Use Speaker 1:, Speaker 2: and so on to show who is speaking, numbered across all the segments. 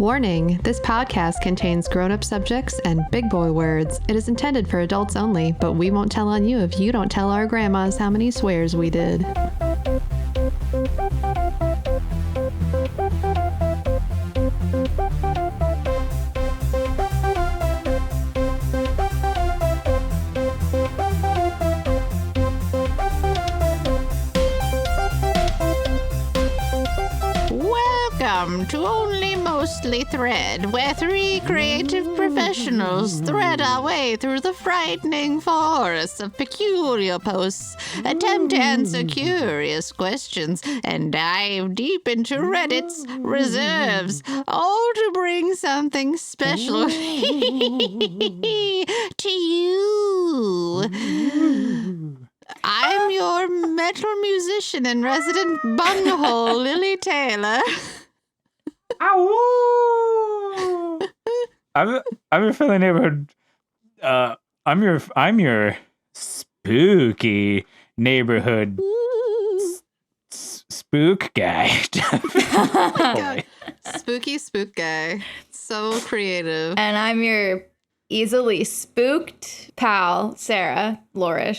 Speaker 1: Warning, this podcast contains grown-up subjects and big boy words. It is intended for adults only, but we won't tell on you if you don't tell our grandmas how many swears we did.
Speaker 2: Welcome to Only Mostly Thread, where three creative professionals thread our way through the frightening forest of peculiar posts, attempt to answer curious questions, and dive deep into Reddit's reserves, all to bring something special to you. I'm your metal musician and resident bunghole, Lily Taylor.
Speaker 3: Ow! I'm your friendly neighborhood. I'm your spooky neighborhood spook guy.
Speaker 1: God. Spooky spook guy. So creative.
Speaker 4: And I'm your easily spooked pal, Sarah Lorish.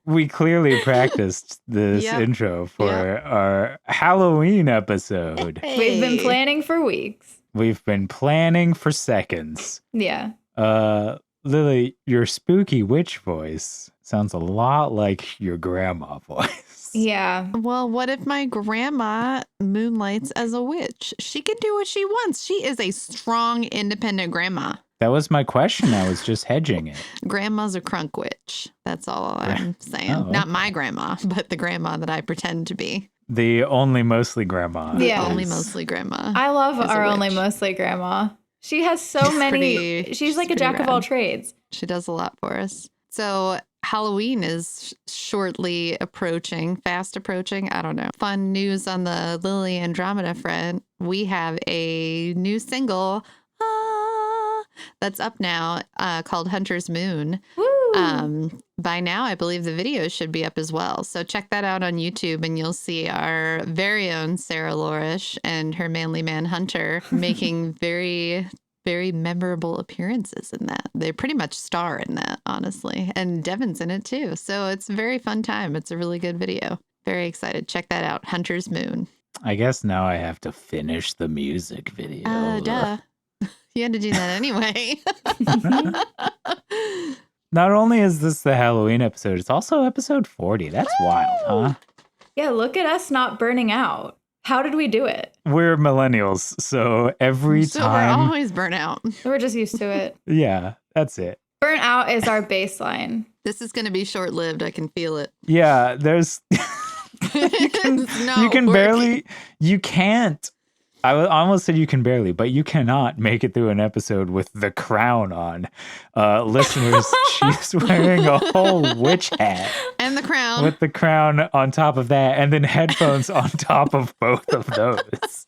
Speaker 3: We clearly practiced this intro for our Halloween episode.
Speaker 1: Hey.
Speaker 4: We've been planning for weeks.
Speaker 3: We've been planning for seconds.
Speaker 4: Yeah.
Speaker 3: Lily, your spooky witch voice sounds a lot like your grandma voice.
Speaker 4: Yeah.
Speaker 1: Well, what if my grandma moonlights as a witch? She can do what she wants. She is a strong, independent grandma.
Speaker 3: That was my question. I was just hedging it.
Speaker 1: Grandma's a crunk witch. That's all I'm saying.
Speaker 3: Oh,
Speaker 1: Not my grandma, but the grandma that I pretend to be.
Speaker 3: The only mostly grandma.
Speaker 4: Yeah.
Speaker 1: Only mostly grandma.
Speaker 4: I love
Speaker 1: is a
Speaker 4: our only
Speaker 1: witch.
Speaker 4: mostly grandma. She has so
Speaker 1: She's
Speaker 4: many. She's like a
Speaker 1: pretty
Speaker 4: jack of all
Speaker 1: rad.
Speaker 4: trades.
Speaker 1: She does a lot for us. So Halloween is shortly approaching, fast approaching. I don't know. Fun news on the Lily Andromeda front. We have a new single that's up now called Hunter's Moon.
Speaker 4: Woo!
Speaker 1: By now, I believe the video should be up as well. So check that out on YouTube and you'll see our very own Sarah Lorish and her manly man Hunter making very, very memorable appearances in that. They pretty much star in that, honestly. And Devin's in it too. So it's a very fun time. It's a really good video. Very excited. Check that out. Hunter's Moon.
Speaker 3: I guess now I have to finish the music video.
Speaker 1: Duh. You had to do that anyway.
Speaker 3: Not only is this the Halloween episode, it's also episode 40. That's wild, huh?
Speaker 4: Yeah, look at us not burning out. How did we do it?
Speaker 3: We're millennials, so every
Speaker 1: So
Speaker 3: time.
Speaker 1: we're always burnt out.
Speaker 4: We're just used to it.
Speaker 3: Yeah, that's it.
Speaker 4: Burnt out is our baseline.
Speaker 1: This is going to be short-lived. I can feel it.
Speaker 3: Yeah, there's. You can't. I almost said you can barely, but you cannot make it through an episode with the crown on. Listeners, she's wearing a whole witch hat.
Speaker 1: And the crown.
Speaker 3: With the crown on top of that, and then headphones on top of both of those.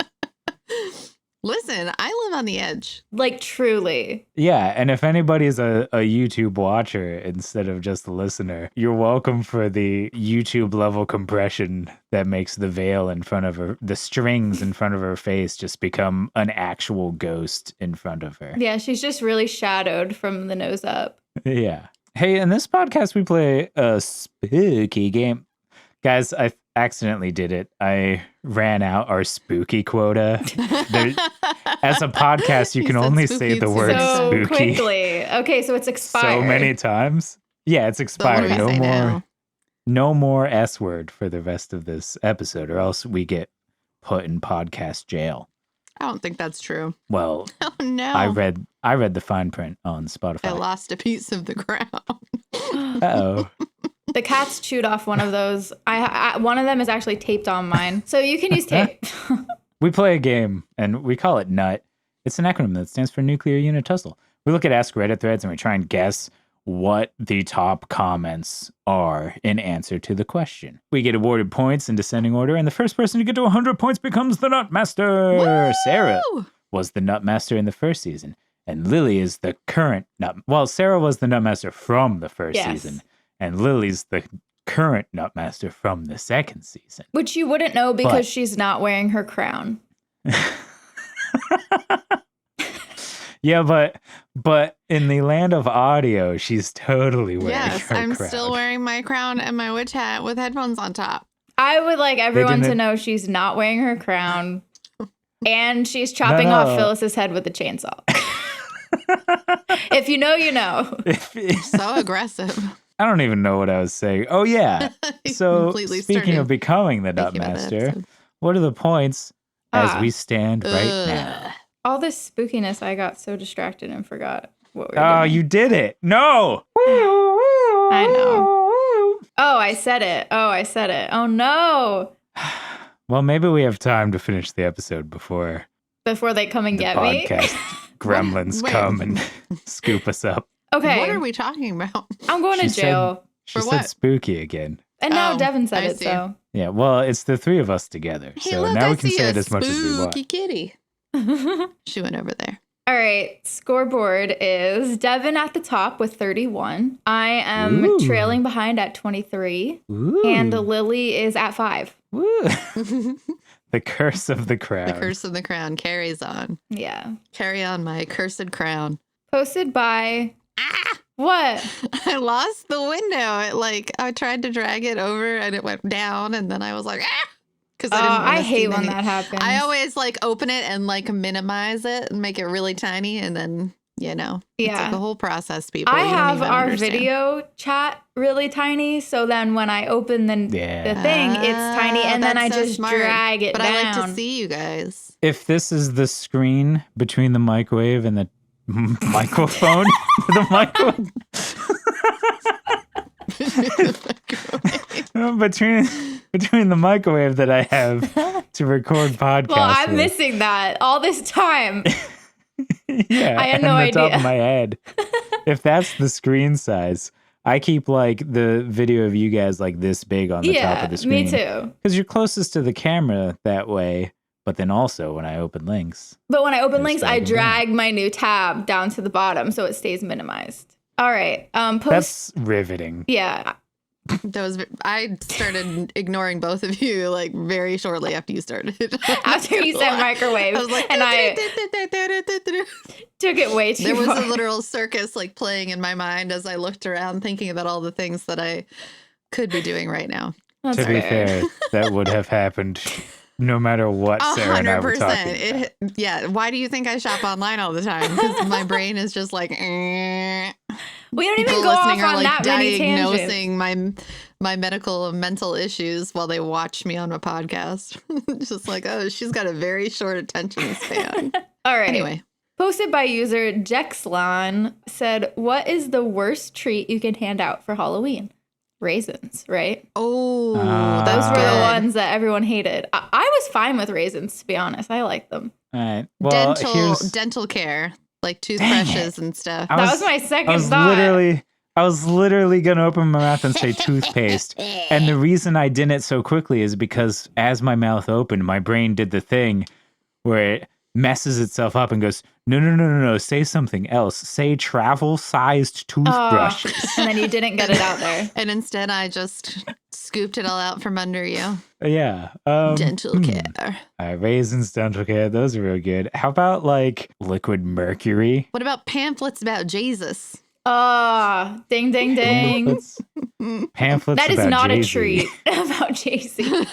Speaker 1: Listen, I live on the edge.
Speaker 4: Like, truly.
Speaker 3: Yeah, and if anybody's a YouTube watcher instead of just a listener, you're welcome for the YouTube level compression that makes the veil in front of her, the strings in front of her face just become an actual ghost in front of her.
Speaker 4: Yeah, she's just really shadowed from the nose up.
Speaker 3: Yeah. Hey, in this podcast, we play a spooky game. Guys, I accidentally did it. I ran out our spooky quota. As a podcast, you
Speaker 1: He
Speaker 3: can
Speaker 1: said
Speaker 3: only
Speaker 1: spooky
Speaker 3: say the
Speaker 1: too.
Speaker 3: word
Speaker 4: So
Speaker 3: spooky
Speaker 4: quickly. Okay, so it's expired.
Speaker 3: so many times. Yeah, it's
Speaker 1: So what
Speaker 3: expired.
Speaker 1: do we say now?
Speaker 3: No more S word for the rest of this episode, or else we get put in podcast jail.
Speaker 1: I don't think that's true.
Speaker 3: Well,
Speaker 1: Oh, no.
Speaker 3: I read the fine print on
Speaker 1: I
Speaker 3: Spotify.
Speaker 1: lost a piece of the crown.
Speaker 3: Uh-oh.
Speaker 4: The cats chewed off one of those. I one of them is actually taped on mine. So you can use tape.
Speaker 3: We play a game, and we call it NUT. It's an acronym that stands for Nuclear Unit Tussle. We look at Ask Reddit threads, and we try and guess what the top comments are in answer to the question. We get awarded points in descending order, and the first person to get to 100 points becomes the Nut Master.
Speaker 1: Woo!
Speaker 3: Sarah was the Nut Master in the first season, and Lily is the current Nut. Well, Sarah was the Nut Master from the first season, and Lily's the current Nut Master from the second season.
Speaker 4: Which you wouldn't know because
Speaker 3: But-
Speaker 4: she's not wearing her crown.
Speaker 3: Yeah, but in the land of audio, she's totally wearing
Speaker 1: Yes,
Speaker 3: her
Speaker 1: I'm
Speaker 3: crown.
Speaker 1: still wearing my crown and my witch hat with headphones on top.
Speaker 4: I would like everyone to
Speaker 3: didn't-
Speaker 4: know she's not wearing her crown, and she's chopping off Phyllis's head with a chainsaw. If you know, you know.
Speaker 1: So aggressive.
Speaker 3: I don't even know what I was saying. Oh yeah. So
Speaker 1: Completely
Speaker 3: speaking
Speaker 1: started
Speaker 3: of becoming the
Speaker 1: thinking about that
Speaker 3: Nutmaster,
Speaker 1: episode.
Speaker 3: what are the points as
Speaker 4: Ah.
Speaker 3: we stand right
Speaker 1: Ugh.
Speaker 3: now?
Speaker 4: All this spookiness, I got so distracted and forgot what we were
Speaker 3: Oh,
Speaker 4: doing.
Speaker 3: you did it. No.
Speaker 4: I know. Oh, I said it. Oh, no.
Speaker 3: Well, maybe we have time to finish the episode before
Speaker 4: Before they come and
Speaker 3: the
Speaker 4: get
Speaker 3: podcast gremlins
Speaker 1: Wait.
Speaker 3: come and scoop us up.
Speaker 4: me. Okay.
Speaker 1: What are we talking about?
Speaker 4: I'm going to
Speaker 3: She said-
Speaker 4: jail.
Speaker 3: She
Speaker 1: For
Speaker 3: said
Speaker 1: what?
Speaker 3: spooky again.
Speaker 4: And now
Speaker 1: Oh,
Speaker 4: Devin said
Speaker 1: I
Speaker 4: it,
Speaker 1: see.
Speaker 4: so.
Speaker 3: Yeah, well, it's the three of us together.
Speaker 1: Hey,
Speaker 3: So
Speaker 1: look,
Speaker 3: now
Speaker 1: I
Speaker 3: we can
Speaker 1: see
Speaker 3: say
Speaker 1: a
Speaker 3: it as much as we want.
Speaker 1: spooky kitty. She went over there.
Speaker 4: All right, scoreboard is Devin at the top with 31. I am
Speaker 3: Ooh.
Speaker 4: trailing behind at 23.
Speaker 3: Ooh.
Speaker 4: And Lily is at 5.
Speaker 3: Woo. The curse of the crown.
Speaker 1: The curse of the crown carries on.
Speaker 4: Yeah.
Speaker 1: Carry on, my cursed crown.
Speaker 4: Posted by.
Speaker 1: Ah!
Speaker 4: What?
Speaker 1: I lost the window. I tried to drag it over and it went down, and then I was like, ah! Because
Speaker 4: I hate when that happens.
Speaker 1: I always open it and minimize it and make it really tiny, and then it's
Speaker 4: Yeah.
Speaker 1: a whole process. People,
Speaker 4: I
Speaker 1: You don't
Speaker 4: have
Speaker 1: even
Speaker 4: our
Speaker 1: understand.
Speaker 4: video chat really tiny, so then when I open the thing, it's tiny, and then I
Speaker 1: That's so
Speaker 4: just
Speaker 1: smart.
Speaker 4: drag it
Speaker 1: But
Speaker 4: down.
Speaker 1: I like to see you guys.
Speaker 3: If this is the screen between the microwave and the microphone, the microwave. between the microwave that I have to record podcasts.
Speaker 4: Well, I'm
Speaker 3: with.
Speaker 4: missing that all this time.
Speaker 3: Yeah,
Speaker 4: I had
Speaker 3: and
Speaker 4: no
Speaker 3: the top
Speaker 4: idea.
Speaker 3: of my head. If that's the screen size, I keep the video of you guys this big on the top of the screen.
Speaker 4: Me too.
Speaker 3: Because you're closest to the camera that way. But then also when I open links,
Speaker 4: But when I open
Speaker 3: Just
Speaker 4: links, I
Speaker 3: drag them down.
Speaker 4: drag my new tab down to the bottom so it stays minimized. All right. Post.
Speaker 3: that's riveting.
Speaker 4: Yeah.
Speaker 1: I started ignoring both of you very shortly after you started.
Speaker 4: After you said microwave,
Speaker 1: I was like,
Speaker 4: and I took it way too
Speaker 1: there was
Speaker 4: far.
Speaker 1: a literal circus playing in my mind as I looked around thinking about all the things that I could be doing right now.
Speaker 4: That's
Speaker 3: To be
Speaker 4: fair.
Speaker 3: fair, that would have happened no matter what Sarah and I were talking about.
Speaker 1: Yeah. Why do you think I shop online all the time? Because my brain is just eh.
Speaker 4: We don't even
Speaker 1: People
Speaker 4: go off
Speaker 1: listening are
Speaker 4: on that many tangents.
Speaker 1: diagnosing my medical and mental issues while they watch me on my podcast. Just oh, she's got a very short attention span.
Speaker 4: All right.
Speaker 1: Anyway,
Speaker 4: Posted by user Jexlon said, "What is the worst treat you can hand out for Halloween?" Raisins, right?
Speaker 1: oh,
Speaker 4: Those were the
Speaker 1: good.
Speaker 4: ones that everyone hated. I was fine with raisins, to be honest. I like them.
Speaker 3: All right. Well,
Speaker 1: dental care, toothbrushes and stuff.
Speaker 4: That was my second thought.
Speaker 3: I was literally gonna open my mouth and say toothpaste, and the reason I didn't so quickly is because as my mouth opened, my brain did the thing where it messes itself up and goes, no, say something else. Say travel-sized toothbrushes.
Speaker 4: And then you didn't get it out there.
Speaker 1: And instead, I just scooped it all out from under you.
Speaker 3: Yeah.
Speaker 1: Dental care.
Speaker 3: Raisins, dental care, those are real good. How about liquid mercury?
Speaker 1: What about pamphlets about Jesus?
Speaker 4: Ding, ding, ding.
Speaker 3: Pamphlets
Speaker 4: That is
Speaker 3: about
Speaker 4: not
Speaker 3: Jay-Z.
Speaker 4: a treat about Jay-Z.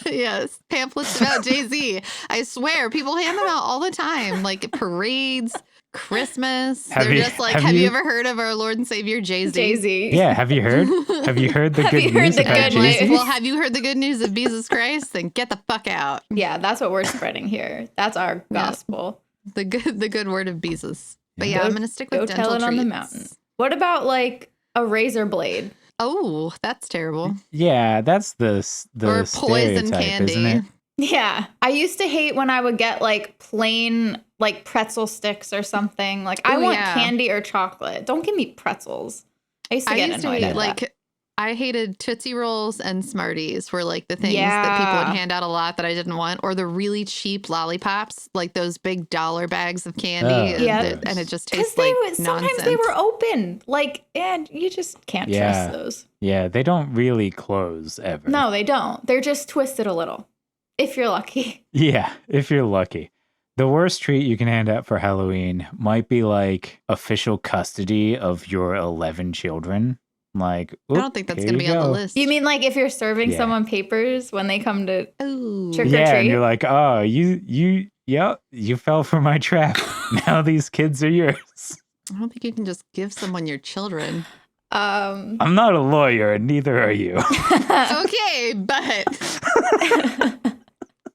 Speaker 1: Yes, pamphlets about Jay-Z. I swear, people hand them out all the time, parades, Christmas.
Speaker 3: Have
Speaker 1: They're
Speaker 3: you-
Speaker 1: just
Speaker 3: have
Speaker 1: you
Speaker 3: you-
Speaker 1: ever heard of our Lord and Savior Jay-Z?
Speaker 4: Jay-Z.
Speaker 3: Yeah, have you heard? Have you heard the
Speaker 4: Have
Speaker 3: good
Speaker 4: you heard
Speaker 3: news
Speaker 4: the
Speaker 3: about
Speaker 4: good
Speaker 3: Jay-Z?
Speaker 4: news?
Speaker 1: Well, have you heard the good news of Jesus Christ? Then get the fuck out.
Speaker 4: Yeah, that's what we're spreading here. That's our gospel.
Speaker 1: The good word of Jesus. But yeah,
Speaker 4: Go-
Speaker 1: I'm gonna stick
Speaker 4: Go
Speaker 1: with dental
Speaker 4: tell it on the
Speaker 1: treats.
Speaker 4: mountain. What about a razor blade?
Speaker 1: Oh, that's terrible.
Speaker 3: Yeah, that's the
Speaker 1: Or poison
Speaker 3: stereotype,
Speaker 1: candy.
Speaker 3: isn't it?
Speaker 4: Yeah. I used to hate when I would get plain pretzel sticks or something. I
Speaker 1: Ooh,
Speaker 4: want
Speaker 1: yeah.
Speaker 4: candy or chocolate. Don't give me pretzels. I used to get annoyed at that.
Speaker 1: I hated Tootsie Rolls and Smarties were the things that people
Speaker 4: Yeah.
Speaker 1: would hand out a lot that I didn't want, or the really cheap lollipops, those big dollar bags of candy,
Speaker 3: Oh,
Speaker 4: Yeah.
Speaker 1: and it just
Speaker 4: Because
Speaker 1: tastes like
Speaker 4: sometimes
Speaker 1: nonsense.
Speaker 4: they were open. And you just can't
Speaker 3: Yeah.
Speaker 4: trust those.
Speaker 3: Yeah, they don't really close ever.
Speaker 4: No, they don't. They're just twisted a little. If you're lucky.
Speaker 3: Yeah, if you're lucky. The worst treat you can hand out for Halloween might be like official custody of your 11 children. Like,
Speaker 1: I don't think that's going to be on the list.
Speaker 4: You mean like if you're serving
Speaker 3: Yeah.
Speaker 4: someone papers when they come to
Speaker 1: Ooh.
Speaker 4: trick or
Speaker 3: Yeah, and
Speaker 4: treat?
Speaker 3: you're like, oh, you fell for my trap. Now these kids are yours.
Speaker 1: I don't think you can just give someone your children.
Speaker 3: I'm not a lawyer, and neither are you.
Speaker 1: Okay, but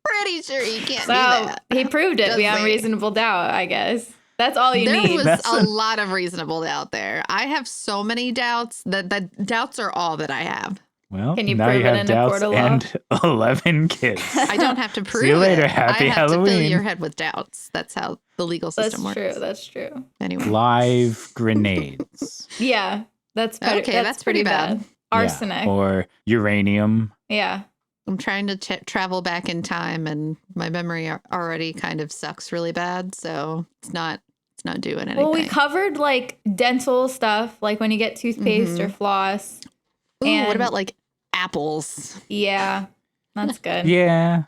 Speaker 1: pretty sure you can't do
Speaker 4: So
Speaker 1: that.
Speaker 4: he proved it
Speaker 1: Just
Speaker 4: beyond
Speaker 1: saying.
Speaker 4: reasonable doubt, I guess. That's all you
Speaker 1: There
Speaker 4: need.
Speaker 1: was
Speaker 3: That's
Speaker 1: a
Speaker 3: a-
Speaker 1: lot of reasonable doubt there. I have so many doubts that doubts are all that I have.
Speaker 3: Well,
Speaker 4: Can you
Speaker 3: now
Speaker 4: prove
Speaker 3: you
Speaker 4: it
Speaker 3: have
Speaker 4: in a court
Speaker 3: doubts
Speaker 4: of law?
Speaker 3: and 11 kids.
Speaker 1: I don't have to prove
Speaker 3: See you later.
Speaker 1: it.
Speaker 3: Happy
Speaker 1: I have to fill
Speaker 3: Halloween.
Speaker 1: your head with doubts. That's how the legal
Speaker 4: That's
Speaker 1: system works.
Speaker 4: true. That's true.
Speaker 1: Anyway.
Speaker 3: Live grenades.
Speaker 4: Yeah, that's pretty,
Speaker 1: Okay, that's pretty bad.
Speaker 4: Arsenic.
Speaker 3: Yeah, or uranium.
Speaker 4: Yeah.
Speaker 1: I'm trying to travel back in time, and my memory already kind of sucks really bad, so it's not doing anything.
Speaker 4: Well, we covered like dental stuff, like when you get toothpaste or floss.
Speaker 1: Ooh,
Speaker 4: and-
Speaker 1: what about like apples?
Speaker 4: Yeah, that's good.
Speaker 3: Yeah.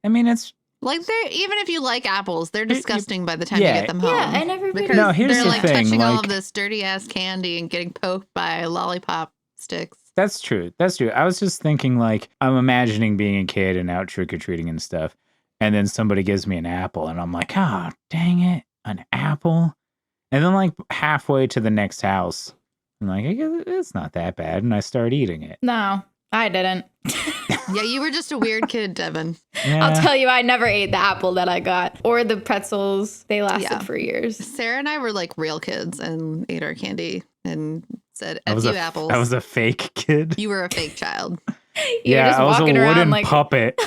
Speaker 3: I mean, it's
Speaker 1: Like even if you like apples, they're disgusting by the time
Speaker 3: yeah.
Speaker 1: you get them home.
Speaker 4: Yeah, and everybody.
Speaker 1: because
Speaker 3: No, here's
Speaker 1: they're
Speaker 3: the
Speaker 1: like
Speaker 3: thing,
Speaker 1: touching all
Speaker 3: like-
Speaker 1: of this dirty ass candy and getting poked by lollipop sticks.
Speaker 3: That's true. That's true. I was just thinking, like, I'm imagining being a kid and out trick or treating and stuff. And then somebody gives me an apple, and I'm like, oh, dang it, an apple. And then, like, halfway to the next house, I'm like, it's not that bad. And I start eating it.
Speaker 4: No, I didn't.
Speaker 1: Yeah, you were just a weird kid, Devin.
Speaker 3: Yeah.
Speaker 4: I'll tell you, I never ate the apple that I got or the pretzels. They lasted
Speaker 1: Yeah.
Speaker 4: for years.
Speaker 1: Sarah and I were like real kids and ate our candy and said,
Speaker 3: I
Speaker 1: "F
Speaker 3: was
Speaker 1: you,
Speaker 3: a,
Speaker 1: apples."
Speaker 3: I was a fake kid.
Speaker 1: You were a fake child.
Speaker 4: You're just
Speaker 3: I was a
Speaker 4: walking around
Speaker 3: wooden
Speaker 4: like
Speaker 3: puppet.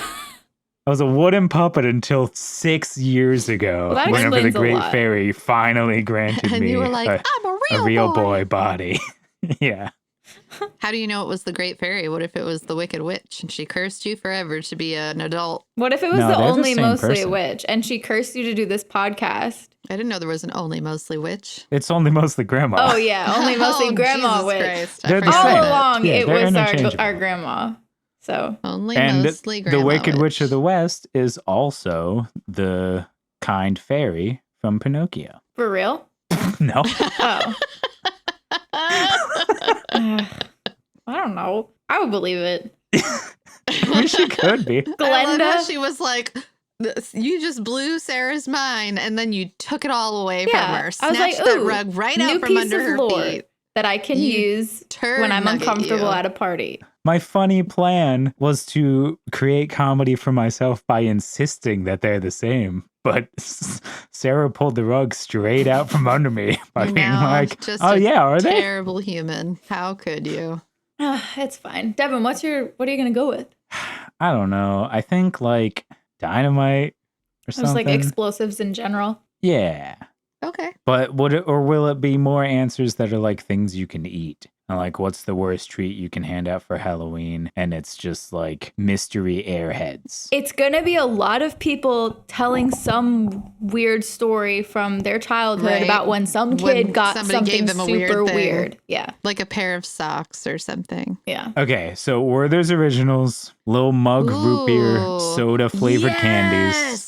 Speaker 3: I was a wooden puppet until 6 years ago,
Speaker 4: Well, that
Speaker 3: whenever the
Speaker 4: explains a
Speaker 3: Great
Speaker 4: lot.
Speaker 3: Fairy finally granted
Speaker 1: And
Speaker 3: me
Speaker 1: you were like,
Speaker 3: a
Speaker 1: I'm a
Speaker 3: real boy body. Yeah.
Speaker 1: How do you know it was the Great Fairy? What if it was the Wicked Witch and she cursed you forever to be an adult?
Speaker 4: What if it was
Speaker 3: No,
Speaker 4: the
Speaker 3: they're the
Speaker 4: only
Speaker 3: same
Speaker 4: mostly
Speaker 3: person.
Speaker 4: witch and she cursed you to do this podcast?
Speaker 1: I didn't know there was an only mostly witch.
Speaker 3: It's only mostly grandma.
Speaker 4: Oh yeah, only mostly
Speaker 1: Oh,
Speaker 4: grandma
Speaker 1: Jesus
Speaker 4: witch.
Speaker 1: Christ. I
Speaker 3: They're the
Speaker 1: forgot
Speaker 3: same.
Speaker 4: All
Speaker 1: that.
Speaker 4: along,
Speaker 3: Yeah,
Speaker 4: it
Speaker 3: they're
Speaker 4: was
Speaker 3: interchangeable.
Speaker 4: our grandma. So
Speaker 1: Only
Speaker 3: And
Speaker 1: mostly grandma
Speaker 3: the Wicked Witch of the
Speaker 1: witch.
Speaker 3: West is also the kind fairy from Pinocchio.
Speaker 4: for real?
Speaker 3: No.
Speaker 4: Oh, I don't know. I would believe it.
Speaker 3: I wish it could be.
Speaker 1: I love how
Speaker 4: Glenda.
Speaker 1: she was like, you just blew Sarah's mind and then you took it all away
Speaker 4: Yeah.
Speaker 1: from her.
Speaker 4: I was
Speaker 1: Snatched
Speaker 4: like,
Speaker 1: that
Speaker 4: ooh,
Speaker 1: rug right
Speaker 4: new
Speaker 1: out from
Speaker 4: piece
Speaker 1: under
Speaker 4: of
Speaker 1: her
Speaker 4: lore
Speaker 1: feet.
Speaker 4: that I can
Speaker 1: You
Speaker 4: use
Speaker 1: Turd
Speaker 4: when I'm
Speaker 1: nugget,
Speaker 4: uncomfortable
Speaker 1: you.
Speaker 4: at a party.
Speaker 3: My funny plan was to create comedy for myself by insisting that they're the same. But Sarah pulled the rug straight out from under me by
Speaker 1: You're
Speaker 3: being
Speaker 1: now
Speaker 3: like,
Speaker 1: just
Speaker 3: oh,
Speaker 1: a
Speaker 3: yeah, are they?
Speaker 1: Terrible human. How could you?
Speaker 4: It's fine. Devin, what are you gonna go with?
Speaker 3: I don't know. I think like dynamite or
Speaker 4: Just
Speaker 3: something.
Speaker 4: like explosives in general.
Speaker 3: Yeah.
Speaker 1: Okay.
Speaker 3: But would it, or will it be more answers that are like things you can eat? And like, what's the worst treat you can hand out for Halloween? And it's just like mystery airheads.
Speaker 4: It's gonna be a lot of people telling some weird story from their childhood
Speaker 1: Right.
Speaker 4: about when some
Speaker 1: When
Speaker 4: kid got
Speaker 1: somebody gave
Speaker 4: something
Speaker 1: them a weird
Speaker 4: super
Speaker 1: thing.
Speaker 4: weird. Yeah,
Speaker 1: Like a pair of socks or something.
Speaker 4: yeah.
Speaker 3: Okay, so Werther's Originals, little mug root beer,
Speaker 1: Ooh.
Speaker 3: soda flavored candies.
Speaker 1: Yes!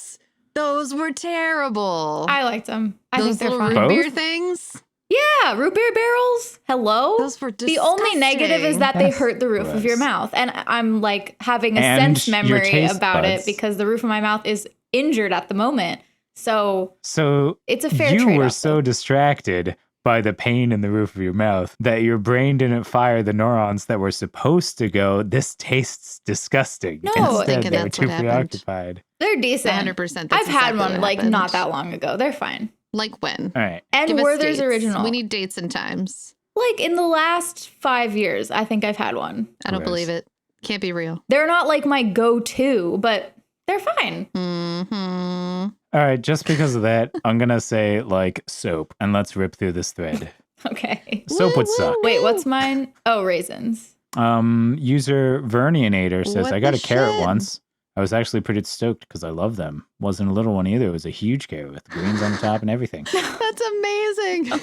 Speaker 1: Those were terrible.
Speaker 4: I liked them. I
Speaker 1: Those
Speaker 4: think they're
Speaker 1: little
Speaker 4: fun.
Speaker 1: root beer
Speaker 3: Both?
Speaker 1: things.
Speaker 4: Yeah, root beer barrels. Hello.
Speaker 1: Those were
Speaker 4: The only negative is
Speaker 1: disgusting.
Speaker 4: that they
Speaker 3: That's
Speaker 4: hurt the roof of your
Speaker 3: gross.
Speaker 4: mouth. And I'm like having a
Speaker 3: And
Speaker 4: sense
Speaker 3: your
Speaker 4: memory
Speaker 3: taste
Speaker 4: about it
Speaker 3: buds.
Speaker 4: because the roof of my mouth is injured at the moment. So
Speaker 3: So
Speaker 4: it's a fair
Speaker 3: you
Speaker 4: trade-off.
Speaker 3: were so distracted by the pain in the roof of your mouth that your brain didn't fire the neurons that were supposed to go, this tastes disgusting.
Speaker 4: No, I was
Speaker 3: Instead,
Speaker 1: thinking
Speaker 3: they were
Speaker 1: that's
Speaker 3: too
Speaker 1: what happened.
Speaker 3: preoccupied.
Speaker 4: They're decent.
Speaker 1: 100%.
Speaker 4: I've had one like not that long ago. They're fine.
Speaker 1: Like when?
Speaker 3: All right.
Speaker 4: And
Speaker 1: Give us
Speaker 4: Werther's
Speaker 1: dates.
Speaker 4: original.
Speaker 1: We need dates and times.
Speaker 4: like in the last 5 years, I think I've had one.
Speaker 1: I don't
Speaker 3: Gross.
Speaker 1: believe it. Can't be real.
Speaker 4: They're not like my go-to, but they're fine.
Speaker 1: Mm-hmm.
Speaker 3: All right. Just because of that, I'm going to say like soap and let's rip through this thread.
Speaker 4: Okay.
Speaker 3: Soap would suck.
Speaker 4: Wait, what's mine? Oh, raisins.
Speaker 3: User Vernianator says,
Speaker 1: What
Speaker 3: I got
Speaker 1: the
Speaker 3: a carrot
Speaker 1: shit?
Speaker 3: once. I was actually pretty stoked because I love them. Wasn't a little one either. It was a huge carrot with greens on the top and everything.
Speaker 1: That's amazing.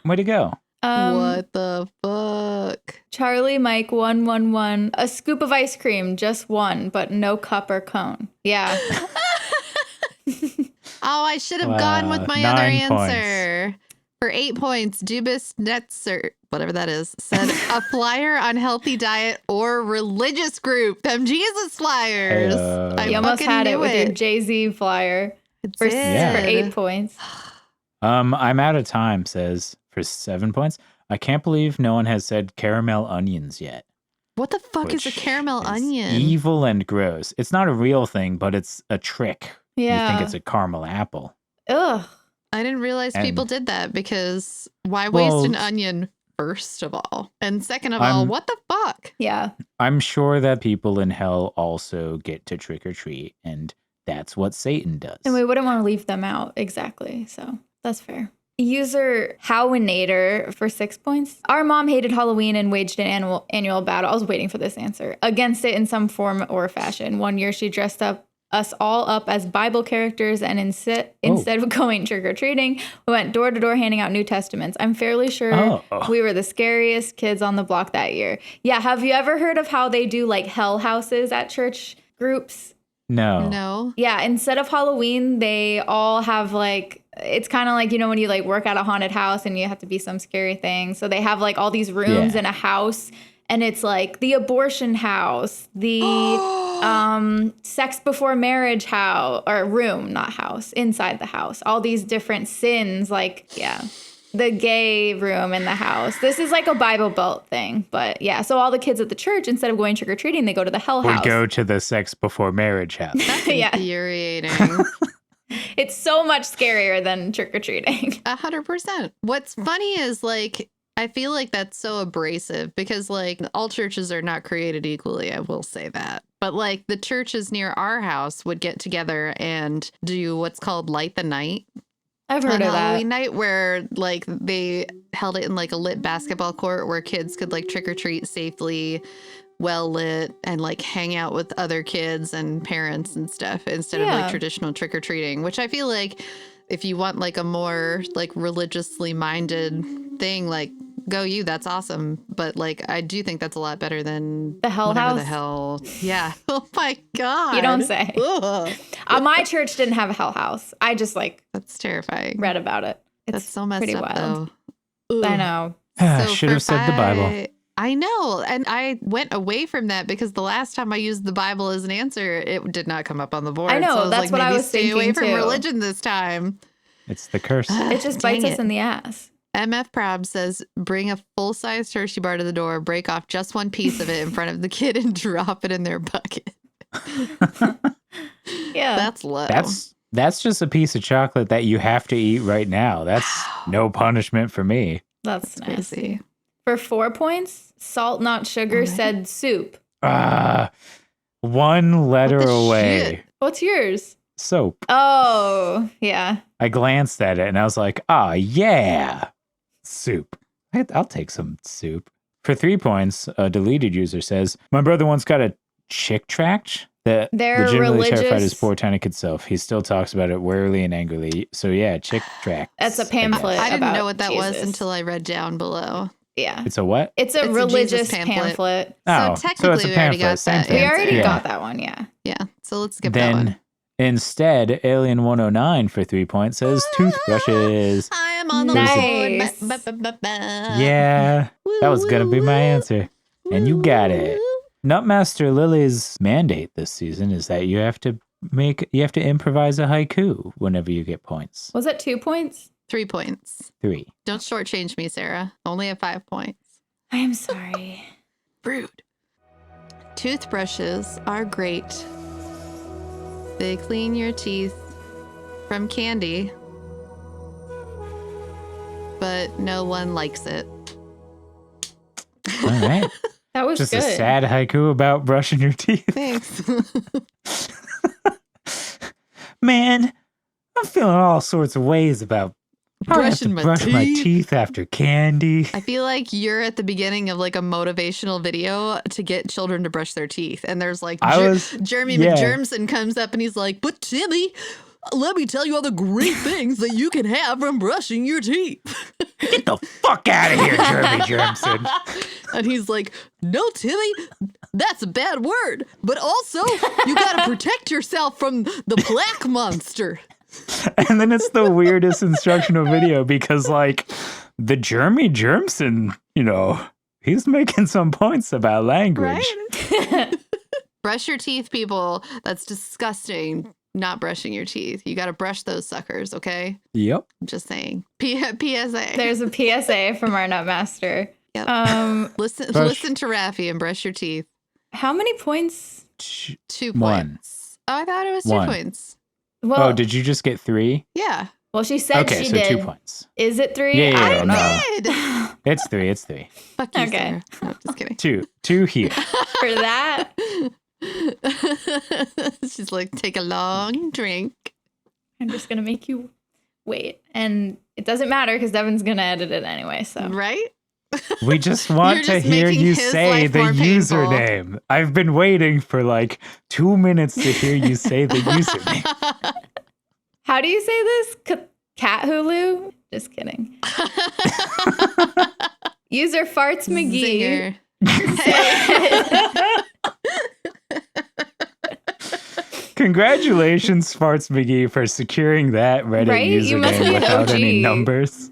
Speaker 3: Way to go.
Speaker 1: What the fuck?
Speaker 4: Charlie Mike 111. A scoop of ice cream, just one, but no cup or cone. Yeah.
Speaker 1: Oh, I should have gone with my other
Speaker 3: 9 points.
Speaker 1: answer. For 8 points, Dubis Netzer, whatever that is, said a flyer on healthy diet or religious group. Them Jesus flyers.
Speaker 3: Heyo.
Speaker 1: I
Speaker 4: You almost
Speaker 1: fucking
Speaker 4: had it
Speaker 1: knew
Speaker 4: with your
Speaker 1: it.
Speaker 4: Jay-Z flyer
Speaker 1: It
Speaker 4: for
Speaker 1: did.
Speaker 4: 8 points.
Speaker 3: I'm out of time, says for 7 points. I can't believe no one has said caramel onions yet.
Speaker 1: What the fuck is a
Speaker 3: which
Speaker 1: caramel
Speaker 3: is
Speaker 1: onion?
Speaker 3: Evil and gross. It's not a real thing, but it's a trick.
Speaker 4: Yeah.
Speaker 3: You think it's a caramel apple.
Speaker 4: Ugh.
Speaker 1: I didn't realize
Speaker 3: And-
Speaker 1: people did that because why
Speaker 3: Well,
Speaker 1: waste an onion, first of all? And second of all,
Speaker 3: I'm-
Speaker 1: what the fuck?
Speaker 4: Yeah.
Speaker 3: I'm sure that people in hell also get to trick or treat, and that's what Satan does.
Speaker 4: And we wouldn't want to leave them out. Exactly. So that's fair. User Howinator for 6 points. Our mom hated Halloween and waged an annual battle. I was waiting for this answer. Against it in some form or fashion. One year she dressed us all up as Bible characters, and instead of going trick-or-treating, we went door to door handing out New Testaments. I'm fairly sure we were the scariest kids on the block that year. Yeah, have you ever heard of how they do like hell houses at church groups?
Speaker 3: No.
Speaker 1: No.
Speaker 4: Yeah, instead of Halloween, they all have like, it's kind of like, you know, when you like work at a haunted house and you have to be some scary thing. So they have like all these rooms in a house, and it's like the abortion house, the sex before marriage house, or room, not house, inside the house. All these different sins, like, yeah, the gay room in the house. This is like a Bible Belt thing. But yeah, so all the kids at the church, instead of going trick-or-treating, they go to the hell
Speaker 3: Would
Speaker 4: house.
Speaker 3: go to the sex before marriage house.
Speaker 1: That's
Speaker 4: Yeah.
Speaker 1: infuriating.
Speaker 4: It's so much scarier than trick-or-treating.
Speaker 1: 100%. What's funny is like, I feel like that's so abrasive because like all churches are not created equally. I will say that. But like the churches near our house would get together and do what's called Light the Night
Speaker 4: I've heard
Speaker 1: on
Speaker 4: of that.
Speaker 1: Halloween night, where like they held it in like a lit basketball court where kids could like trick or treat safely, well lit, and like hang out with other kids and parents and stuff instead of
Speaker 4: Yeah.
Speaker 1: like traditional trick or treating, which I feel like if you want like a more like religiously minded thing, like go you, that's awesome. But like I do think that's a lot better than
Speaker 4: The hell
Speaker 1: whatever
Speaker 4: house?
Speaker 1: the hell. Yeah. Oh my God.
Speaker 4: You don't say.
Speaker 1: Ugh.
Speaker 4: My church didn't have a hell house. I just like
Speaker 1: That's terrifying.
Speaker 4: read about it. It's
Speaker 1: That's so messed
Speaker 4: pretty
Speaker 1: up
Speaker 4: wild.
Speaker 1: though.
Speaker 4: I
Speaker 1: Ugh.
Speaker 4: know.
Speaker 3: Should
Speaker 1: for
Speaker 3: have said the Bible.
Speaker 1: I know. And I went away from that because the last time I used the Bible as an answer, it did not come up on the board.
Speaker 4: I know,
Speaker 1: So I was
Speaker 4: that's
Speaker 1: like,
Speaker 4: what I
Speaker 1: maybe
Speaker 4: was
Speaker 1: stay away
Speaker 4: thinking
Speaker 1: from
Speaker 4: too.
Speaker 1: religion this time.
Speaker 3: It's the curse.
Speaker 4: It just
Speaker 1: Dang
Speaker 4: bites us
Speaker 1: it.
Speaker 4: in the ass.
Speaker 1: MF Prob says, bring a full-size Hershey bar to the door, break off just one piece of it in front of the kid and drop it in their bucket.
Speaker 4: Yeah.
Speaker 1: That's low.
Speaker 3: That's just a piece of chocolate that you have to eat right now. That's no punishment for me.
Speaker 4: That's
Speaker 1: crazy.
Speaker 4: nasty. For 4 points, Salt Not Sugar
Speaker 1: Alright.
Speaker 4: said soup.
Speaker 3: One letter
Speaker 1: What the
Speaker 3: away.
Speaker 1: shit?
Speaker 4: What's yours?
Speaker 3: Soap.
Speaker 4: Oh, yeah.
Speaker 3: I glanced at it and I was like, yeah, soup. I'll take some soup. For 3 points, a deleted user says, my brother once got a chick tract that
Speaker 4: They're
Speaker 3: legitimately terrified his
Speaker 4: religious-
Speaker 3: poor tiny kid self. He still talks about it warily and angrily. So yeah, chick tract.
Speaker 4: That's a pamphlet.
Speaker 1: I didn't
Speaker 4: about
Speaker 1: know what that was
Speaker 4: Jesus.
Speaker 1: until I read down below.
Speaker 4: Yeah.
Speaker 3: It's a what?
Speaker 4: It's a
Speaker 1: It's a
Speaker 4: religious
Speaker 1: Jesus pamphlet.
Speaker 4: pamphlet.
Speaker 1: So technically we already got
Speaker 3: same
Speaker 1: that.
Speaker 3: thing.
Speaker 4: We already
Speaker 1: Yeah.
Speaker 4: got that one, yeah.
Speaker 1: Yeah. So let's skip that
Speaker 3: Then
Speaker 1: one.
Speaker 3: instead, Alien 109 for 3 points says toothbrushes.
Speaker 1: I am on the
Speaker 4: Nice.
Speaker 1: board.
Speaker 3: Yeah, that was gonna be my answer. And you got it. Nutmaster Lily's mandate this season is that you have to improvise a haiku whenever you get points.
Speaker 4: Was it 2 points?
Speaker 1: 3 points.
Speaker 3: 3.
Speaker 1: Don't shortchange me, Sarah. Only at 5 points.
Speaker 4: I am sorry.
Speaker 1: Rude. Toothbrushes are great. They clean your teeth from candy, but no one likes it.
Speaker 3: All right.
Speaker 4: That was
Speaker 3: Just
Speaker 4: good.
Speaker 3: a sad haiku about brushing your teeth.
Speaker 1: Thanks.
Speaker 3: Man, I'm feeling all sorts of ways about how I have to
Speaker 1: Brushing my
Speaker 3: brush my
Speaker 1: teeth.
Speaker 3: teeth after candy.
Speaker 1: I feel like you're at the beginning of like a motivational video to get children to brush their teeth. And there's like Jeremy
Speaker 3: yeah.
Speaker 1: McJermson comes up and he's like, but Timmy, let me tell you all the great things that you can have from brushing your teeth.
Speaker 3: Get the fuck out of here, Jeremy Jermson.
Speaker 1: And he's like, no, Timmy, that's a bad word. But also, you got to protect yourself from the plaque monster.
Speaker 3: And then it's the weirdest instructional video because, like, the Jeremy Jermson, he's making some points about language.
Speaker 1: Right? Brush your teeth, people. That's disgusting. Not brushing your teeth. You got to brush those suckers, okay?
Speaker 3: Yep.
Speaker 1: I'm just saying. PSA.
Speaker 4: There's a PSA from our nut master.
Speaker 1: Yep. Listen to Raffi and brush your teeth.
Speaker 4: How many points?
Speaker 1: 2
Speaker 3: One.
Speaker 1: points. Oh, I thought it was 2
Speaker 3: One.
Speaker 1: points.
Speaker 4: Well,
Speaker 3: did you just get 3?
Speaker 1: Yeah.
Speaker 4: well, she said
Speaker 3: Okay,
Speaker 4: she
Speaker 3: so
Speaker 4: did.
Speaker 3: 2 points.
Speaker 4: Is it 3?
Speaker 3: Yeah,
Speaker 4: I
Speaker 3: yeah, no.
Speaker 1: Did.
Speaker 3: It's 3. It's 3.
Speaker 1: Fuck you,
Speaker 4: Okay.
Speaker 1: Sarah. No, just kidding.
Speaker 3: 2 here.
Speaker 4: For that.
Speaker 1: She's like, take a long drink.
Speaker 4: I'm just going to make you wait. And it doesn't matter because Devin's going to edit it anyway. So
Speaker 1: Right?
Speaker 3: We just want
Speaker 1: You're
Speaker 3: to
Speaker 1: just
Speaker 3: hear
Speaker 1: making
Speaker 3: you
Speaker 1: his
Speaker 3: say
Speaker 1: life
Speaker 3: the
Speaker 1: more painful.
Speaker 3: username. I've been waiting for like 2 minutes to hear you say the username.
Speaker 4: how do you say this? Cat Hulu? Just kidding. User Farts McGee.
Speaker 1: Zinger.
Speaker 3: Congratulations, Farts McGee, for securing that Reddit
Speaker 4: Right? You must be
Speaker 3: username
Speaker 4: an
Speaker 3: without any
Speaker 4: OG.
Speaker 3: numbers.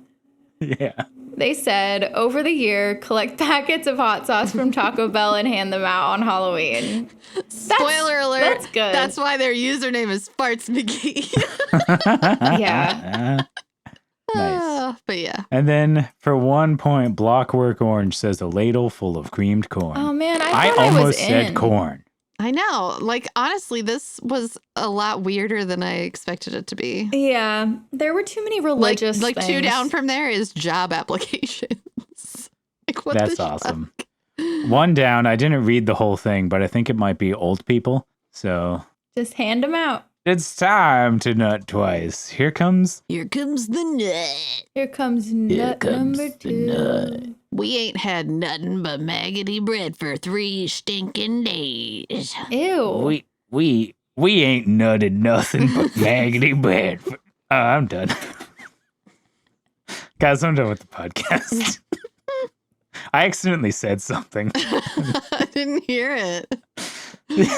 Speaker 3: Yeah.
Speaker 4: They said, over the year, collect packets of hot sauce from Taco Bell and hand them out on Halloween.
Speaker 1: Spoiler alert.
Speaker 4: That's good.
Speaker 1: That's why their username is Farts McGee.
Speaker 4: Yeah.
Speaker 3: Nice.
Speaker 1: But yeah.
Speaker 3: And then for 1 point, Blockwork Orange says a ladle full of creamed corn.
Speaker 4: Oh, man. I
Speaker 3: I
Speaker 4: thought I was
Speaker 3: almost said
Speaker 4: in.
Speaker 3: corn.
Speaker 1: I know. Like, honestly, this was a lot weirder than I expected it to be.
Speaker 4: Yeah. There were too many religious
Speaker 1: like 2
Speaker 4: things.
Speaker 1: down from there is job applications. Like, what
Speaker 3: That's
Speaker 1: the
Speaker 3: awesome. 1 down. I didn't read the whole thing, but I think it might be old people. So
Speaker 4: Just hand them out.
Speaker 3: it's time to nut twice. Here comes
Speaker 1: Here comes the nut.
Speaker 4: Here comes nut
Speaker 3: comes
Speaker 4: number
Speaker 3: the
Speaker 4: 2.
Speaker 3: nut.
Speaker 1: We ain't had nothing but maggoty bread for 3 stinking days.
Speaker 4: Ew.
Speaker 3: we ain't nutted nothing but maggoty bread. I'm done. Guys, I'm done with the podcast. I accidentally said something.
Speaker 1: I didn't hear it.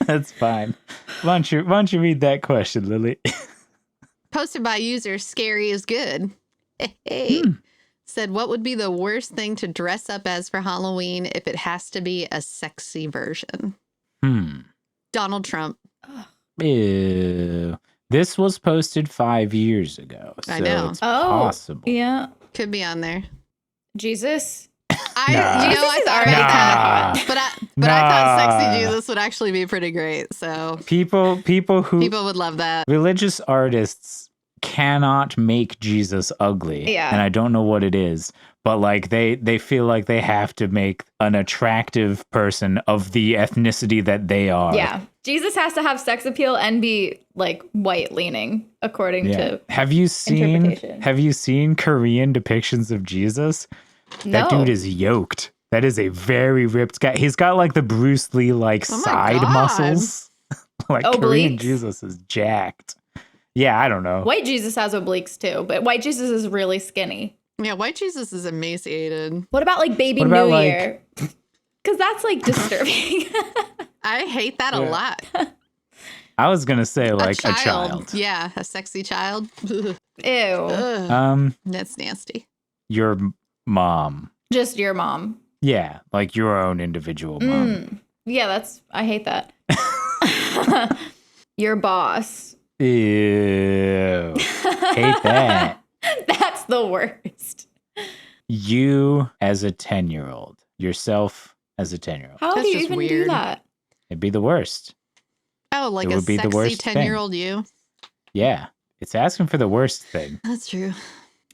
Speaker 3: That's fine. Why don't you read that question, Lily?
Speaker 1: Posted by user Scary is Good. Hey. Said, what would be the worst thing to dress up as for Halloween if it has to be a sexy version? Donald Trump.
Speaker 3: Ew. This was posted 5 years ago. So
Speaker 1: I know.
Speaker 3: it's
Speaker 4: Oh,
Speaker 3: possible.
Speaker 4: yeah.
Speaker 1: Could be on there.
Speaker 4: Jesus.
Speaker 3: Nah.
Speaker 1: I thought
Speaker 4: already
Speaker 1: about that.
Speaker 3: Nah.
Speaker 1: But I thought
Speaker 3: Nah.
Speaker 1: sexy Jesus would actually be pretty great. So
Speaker 3: People who
Speaker 1: people would love that.
Speaker 3: religious artists cannot make Jesus ugly.
Speaker 4: Yeah.
Speaker 3: And I don't know what it is, but like they feel like they have to make an attractive person of the ethnicity that they are.
Speaker 4: Yeah. Jesus has to have sex appeal and be like white leaning according to
Speaker 3: Have you
Speaker 4: interpretation.
Speaker 3: seen Korean depictions of Jesus? That
Speaker 4: No.
Speaker 3: dude is yoked. That is a very ripped guy. He's got like the Bruce Lee like
Speaker 1: Oh my
Speaker 3: side
Speaker 1: God.
Speaker 3: muscles. Like
Speaker 4: Obliques.
Speaker 3: Korean Jesus is jacked. Yeah, I don't know.
Speaker 4: White Jesus has obliques too, but white Jesus is really skinny.
Speaker 1: Yeah, white Jesus is emaciated.
Speaker 4: What about like baby
Speaker 3: What about,
Speaker 4: New
Speaker 3: like-
Speaker 4: Year? Because that's like disturbing.
Speaker 1: I hate that a
Speaker 3: Yeah.
Speaker 1: lot.
Speaker 3: I was gonna say like a child.
Speaker 1: Yeah, a sexy child. Ugh.
Speaker 4: Ew.
Speaker 1: That's nasty.
Speaker 3: Your mom.
Speaker 4: Just your mom.
Speaker 3: Yeah, like your own individual mom.
Speaker 4: Yeah, I hate that. Your boss.
Speaker 3: Ew. Hate that.
Speaker 4: That's the worst.
Speaker 3: You as a 10-year-old. Yourself as a 10-year-old.
Speaker 4: How
Speaker 1: That's
Speaker 4: do you
Speaker 1: just
Speaker 4: even do
Speaker 1: weird.
Speaker 4: that?
Speaker 3: It'd be the worst.
Speaker 1: Oh, like
Speaker 3: It
Speaker 1: a
Speaker 3: would be the
Speaker 1: sexy
Speaker 3: worst thing.
Speaker 1: 10-year-old you.
Speaker 3: Yeah. It's asking for the worst thing.
Speaker 1: That's true.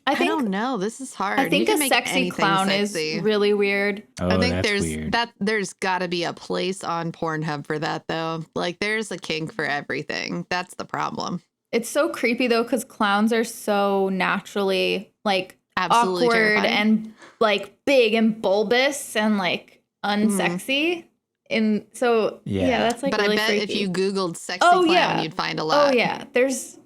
Speaker 4: I think
Speaker 1: don't know. This is hard.
Speaker 4: I
Speaker 1: You
Speaker 4: think
Speaker 1: can
Speaker 4: a
Speaker 1: make
Speaker 4: sexy
Speaker 1: anything
Speaker 4: clown
Speaker 1: sexy.
Speaker 4: is really weird.
Speaker 3: Oh,
Speaker 1: I think
Speaker 3: that's
Speaker 1: there's got to be a place on Pornhub for that though. Like there's a kink for everything. That's the problem.
Speaker 4: It's so creepy though because clowns are so naturally like
Speaker 1: Absolutely
Speaker 4: awkward
Speaker 1: terrifying.
Speaker 4: and like big and bulbous and like unsexy. And so
Speaker 3: Yeah.
Speaker 4: that's like
Speaker 1: but
Speaker 4: really
Speaker 1: I bet
Speaker 4: freaky.
Speaker 1: if you Googled sexy
Speaker 4: Oh,
Speaker 1: clown,
Speaker 4: yeah.
Speaker 1: you'd find a lot.
Speaker 4: Oh yeah, there's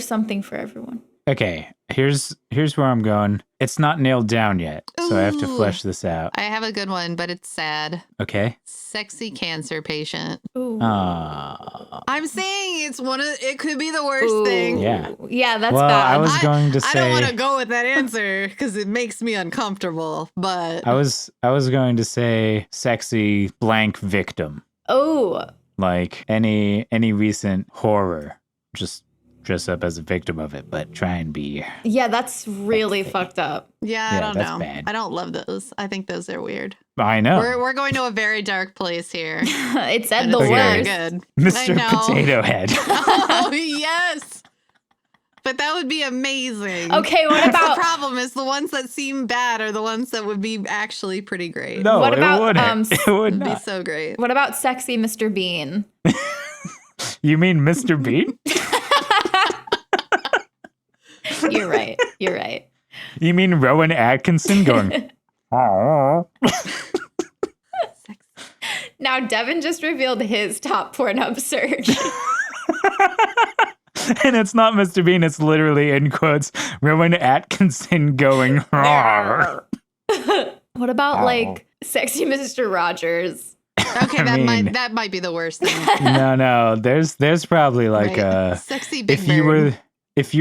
Speaker 4: something for everyone.
Speaker 3: Okay, here's where I'm going. It's not nailed down yet, so I have to
Speaker 1: Ooh.
Speaker 3: flesh this out.
Speaker 1: I have a good one, but it's sad.
Speaker 3: Okay.
Speaker 1: Sexy cancer patient.
Speaker 4: Ooh.
Speaker 1: I'm saying it could be the worst thing.
Speaker 3: Yeah.
Speaker 4: Yeah, that's
Speaker 3: Well,
Speaker 4: bad.
Speaker 3: I was going to
Speaker 1: I don't want to
Speaker 3: say
Speaker 1: go with that answer because it makes me uncomfortable, but
Speaker 3: I was going to say sexy blank victim.
Speaker 4: Oh.
Speaker 3: Like any recent horror. Just dress up as a victim of it, but try and be.
Speaker 4: Yeah, that's really fucked up.
Speaker 1: yeah, I
Speaker 3: Yeah,
Speaker 1: don't
Speaker 3: that's
Speaker 1: know.
Speaker 3: bad.
Speaker 1: I don't love those. I think those are weird.
Speaker 3: I know.
Speaker 1: We're going to a very dark place here.
Speaker 4: It said
Speaker 1: and
Speaker 4: the
Speaker 1: it's very
Speaker 4: worst.
Speaker 1: good.
Speaker 3: Mr.
Speaker 1: I know.
Speaker 3: Potato Head.
Speaker 1: Oh, yes. But that would be amazing.
Speaker 4: Okay, what
Speaker 1: The
Speaker 4: about
Speaker 1: problem is the ones that seem bad are the ones that would be actually pretty great.
Speaker 3: No,
Speaker 4: What about,
Speaker 3: it wouldn't. It would
Speaker 1: It'd be
Speaker 3: not.
Speaker 1: so great.
Speaker 4: what about sexy Mr. Bean?
Speaker 3: You mean Mr. Bean?
Speaker 4: You're right. You're right.
Speaker 3: You mean Rowan Atkinson going, oh.
Speaker 4: Now Devin just revealed his top Pornhub search.
Speaker 3: And it's not Mr. Bean, it's literally in quotes, Rowan Atkinson going, "Rawr."
Speaker 4: What about
Speaker 3: Oh.
Speaker 4: like sexy Mr. Rogers?
Speaker 1: Okay,
Speaker 3: I mean-
Speaker 1: that might be the worst thing.
Speaker 3: No, there's probably like
Speaker 1: Right? Sexy big
Speaker 3: if you
Speaker 1: bird.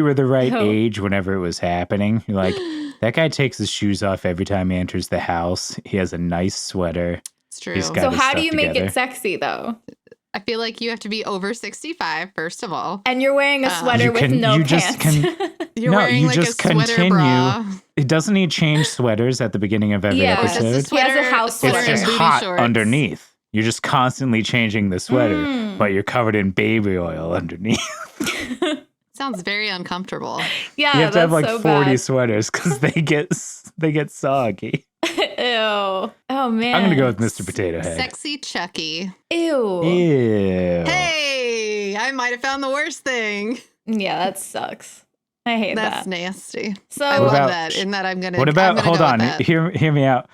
Speaker 3: were the right
Speaker 4: Oh.
Speaker 3: age whenever it was happening, you're like, that guy takes his shoes off every time he enters the house. He has a nice sweater.
Speaker 1: It's true.
Speaker 3: He's got
Speaker 4: So
Speaker 3: his
Speaker 4: how do
Speaker 3: stuff
Speaker 4: you make
Speaker 3: together.
Speaker 4: it sexy though?
Speaker 1: I feel like you have to be over 65, first of all.
Speaker 4: And you're wearing a sweater
Speaker 3: You
Speaker 4: with
Speaker 3: can-
Speaker 4: no
Speaker 3: you
Speaker 4: pants.
Speaker 3: just can-
Speaker 1: You're
Speaker 3: No,
Speaker 1: wearing
Speaker 3: you
Speaker 1: like
Speaker 3: just
Speaker 1: a sweater
Speaker 3: continue.
Speaker 1: bra.
Speaker 3: It doesn't he change sweaters at the beginning of every
Speaker 4: Yeah.
Speaker 1: Or just a
Speaker 3: episode?
Speaker 4: He has a house
Speaker 1: sweater
Speaker 3: It's
Speaker 4: sweater.
Speaker 3: just
Speaker 1: and booty
Speaker 3: hot
Speaker 1: shorts.
Speaker 3: underneath. You're just constantly changing the sweater,
Speaker 4: Mm.
Speaker 3: but you're covered in baby oil underneath.
Speaker 1: Sounds very uncomfortable.
Speaker 4: Yeah,
Speaker 3: You have to have
Speaker 4: that's
Speaker 3: like
Speaker 4: so
Speaker 3: 40
Speaker 4: bad.
Speaker 3: sweaters because they get soggy.
Speaker 4: Ew. Oh man.
Speaker 3: I'm gonna go with Mr. Potato Head.
Speaker 1: Sexy Chucky.
Speaker 4: Ew.
Speaker 3: Ew.
Speaker 1: Hey, I might have found the worst thing.
Speaker 4: Yeah, that sucks. I hate
Speaker 1: That's
Speaker 4: that.
Speaker 1: nasty.
Speaker 4: So
Speaker 1: I
Speaker 3: What
Speaker 1: love
Speaker 3: about-
Speaker 1: that. In that I'm gonna.
Speaker 3: What about?
Speaker 1: I'm gonna
Speaker 3: Hold
Speaker 1: go with
Speaker 3: on.
Speaker 1: that.
Speaker 3: Hear me out.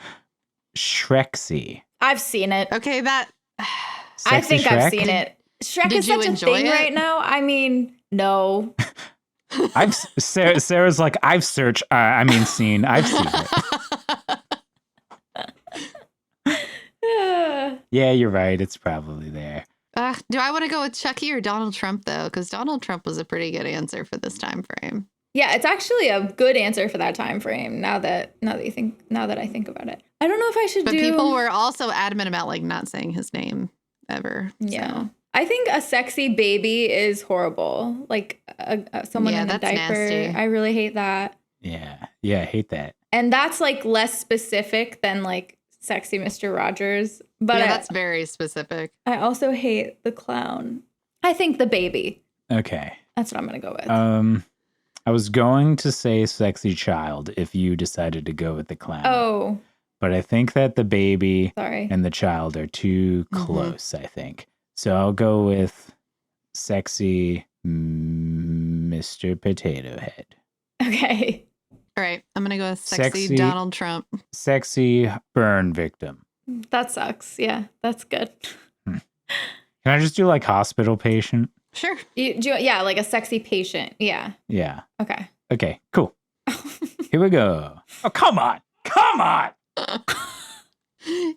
Speaker 3: Shrexy.
Speaker 4: I've seen it.
Speaker 1: Okay, that.
Speaker 4: I
Speaker 3: Sexy
Speaker 4: think I've
Speaker 3: Shrek?
Speaker 4: seen it. Shrek
Speaker 1: Did
Speaker 4: is
Speaker 1: you
Speaker 4: such a
Speaker 1: enjoy
Speaker 4: thing
Speaker 1: it?
Speaker 4: right now. I mean, no.
Speaker 3: Sarah's like, I've searched. Seen. I've seen it. Yeah, you're right. It's probably there.
Speaker 1: Do I want to go with Chucky or Donald Trump though? Because Donald Trump was a pretty good answer for this time frame.
Speaker 4: Yeah, it's actually a good answer for that time frame. Now that I think about it, I don't know if I should
Speaker 1: But
Speaker 4: do.
Speaker 1: people were also adamant about like not saying his name ever.
Speaker 4: Yeah,
Speaker 1: So.
Speaker 4: I think a sexy baby is horrible. Like someone
Speaker 1: Yeah,
Speaker 4: in a
Speaker 1: that's
Speaker 4: diaper.
Speaker 1: nasty.
Speaker 4: I really hate that.
Speaker 3: Yeah, I hate that.
Speaker 4: And that's like less specific than like sexy Mr. Rogers. But
Speaker 1: Yeah, that's very specific.
Speaker 4: I also hate the clown. I think the baby.
Speaker 3: Okay.
Speaker 4: That's what I'm gonna go with.
Speaker 3: I was going to say sexy child if you decided to go with the clown.
Speaker 4: Oh,
Speaker 3: But I think that the baby
Speaker 4: sorry.
Speaker 3: and the child are too close, I think. So I'll go with sexy Mr. Potato Head.
Speaker 4: Okay.
Speaker 1: All right, I'm gonna go with sexy
Speaker 3: Sexy-
Speaker 1: Donald Trump.
Speaker 3: Sexy burn victim.
Speaker 4: That sucks. Yeah, that's good.
Speaker 3: Can I just do like hospital patient?
Speaker 1: Sure.
Speaker 4: Yeah, like a sexy patient. Yeah.
Speaker 3: Yeah.
Speaker 4: Okay.
Speaker 3: Okay, cool. Here we go. Oh, come on. Come on.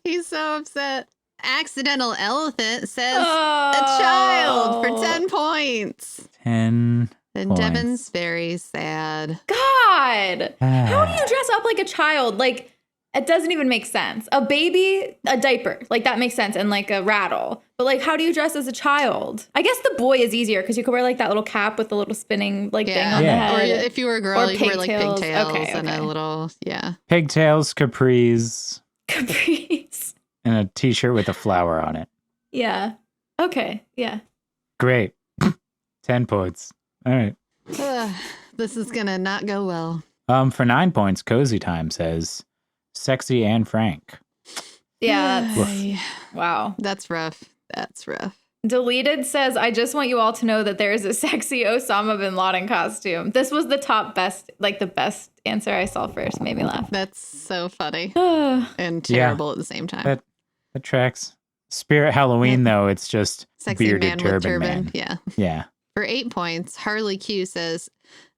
Speaker 1: He's so upset. Accidental elephant says
Speaker 4: Oh.
Speaker 1: a child for 10 points.
Speaker 3: 10.
Speaker 1: And
Speaker 3: Points.
Speaker 1: Devin's very sad.
Speaker 4: God. How do you dress up like a child? Like, it doesn't even make sense. A baby, a diaper, like that makes sense, and like a rattle. But like, how do you dress as a child? I guess the boy is easier because you could wear like that little cap with the little spinning like thing on
Speaker 3: Yeah.
Speaker 4: the
Speaker 1: Or
Speaker 4: head.
Speaker 1: if you were a girl,
Speaker 4: Or
Speaker 1: you wear like
Speaker 4: pigtails.
Speaker 1: pigtails
Speaker 4: Okay,
Speaker 1: and
Speaker 4: okay.
Speaker 1: a little, yeah.
Speaker 3: Pigtails, capris,
Speaker 4: Capris.
Speaker 3: and a t-shirt with a flower on it.
Speaker 4: Yeah. Okay. Yeah.
Speaker 3: Great. 10 points. All right.
Speaker 1: This is gonna not go well.
Speaker 3: For 9 points, Cozy Time says sexy and frank.
Speaker 4: Yeah. That's,
Speaker 1: Ay,
Speaker 4: wow.
Speaker 1: that's rough. That's rough.
Speaker 4: Deleted says, I just want you all to know that there is a sexy Osama bin Laden costume. This was the top best, like the best answer I saw first. Made me laugh.
Speaker 1: That's so funny
Speaker 4: Oh,
Speaker 1: and terrible at the same time.
Speaker 3: That tracks. Spirit Halloween, though, it's just
Speaker 1: Sexy
Speaker 3: bearded
Speaker 1: man
Speaker 3: turban,
Speaker 1: with turban.
Speaker 3: man.
Speaker 1: Yeah,
Speaker 3: Yeah.
Speaker 1: For 8 points, Harley Q says,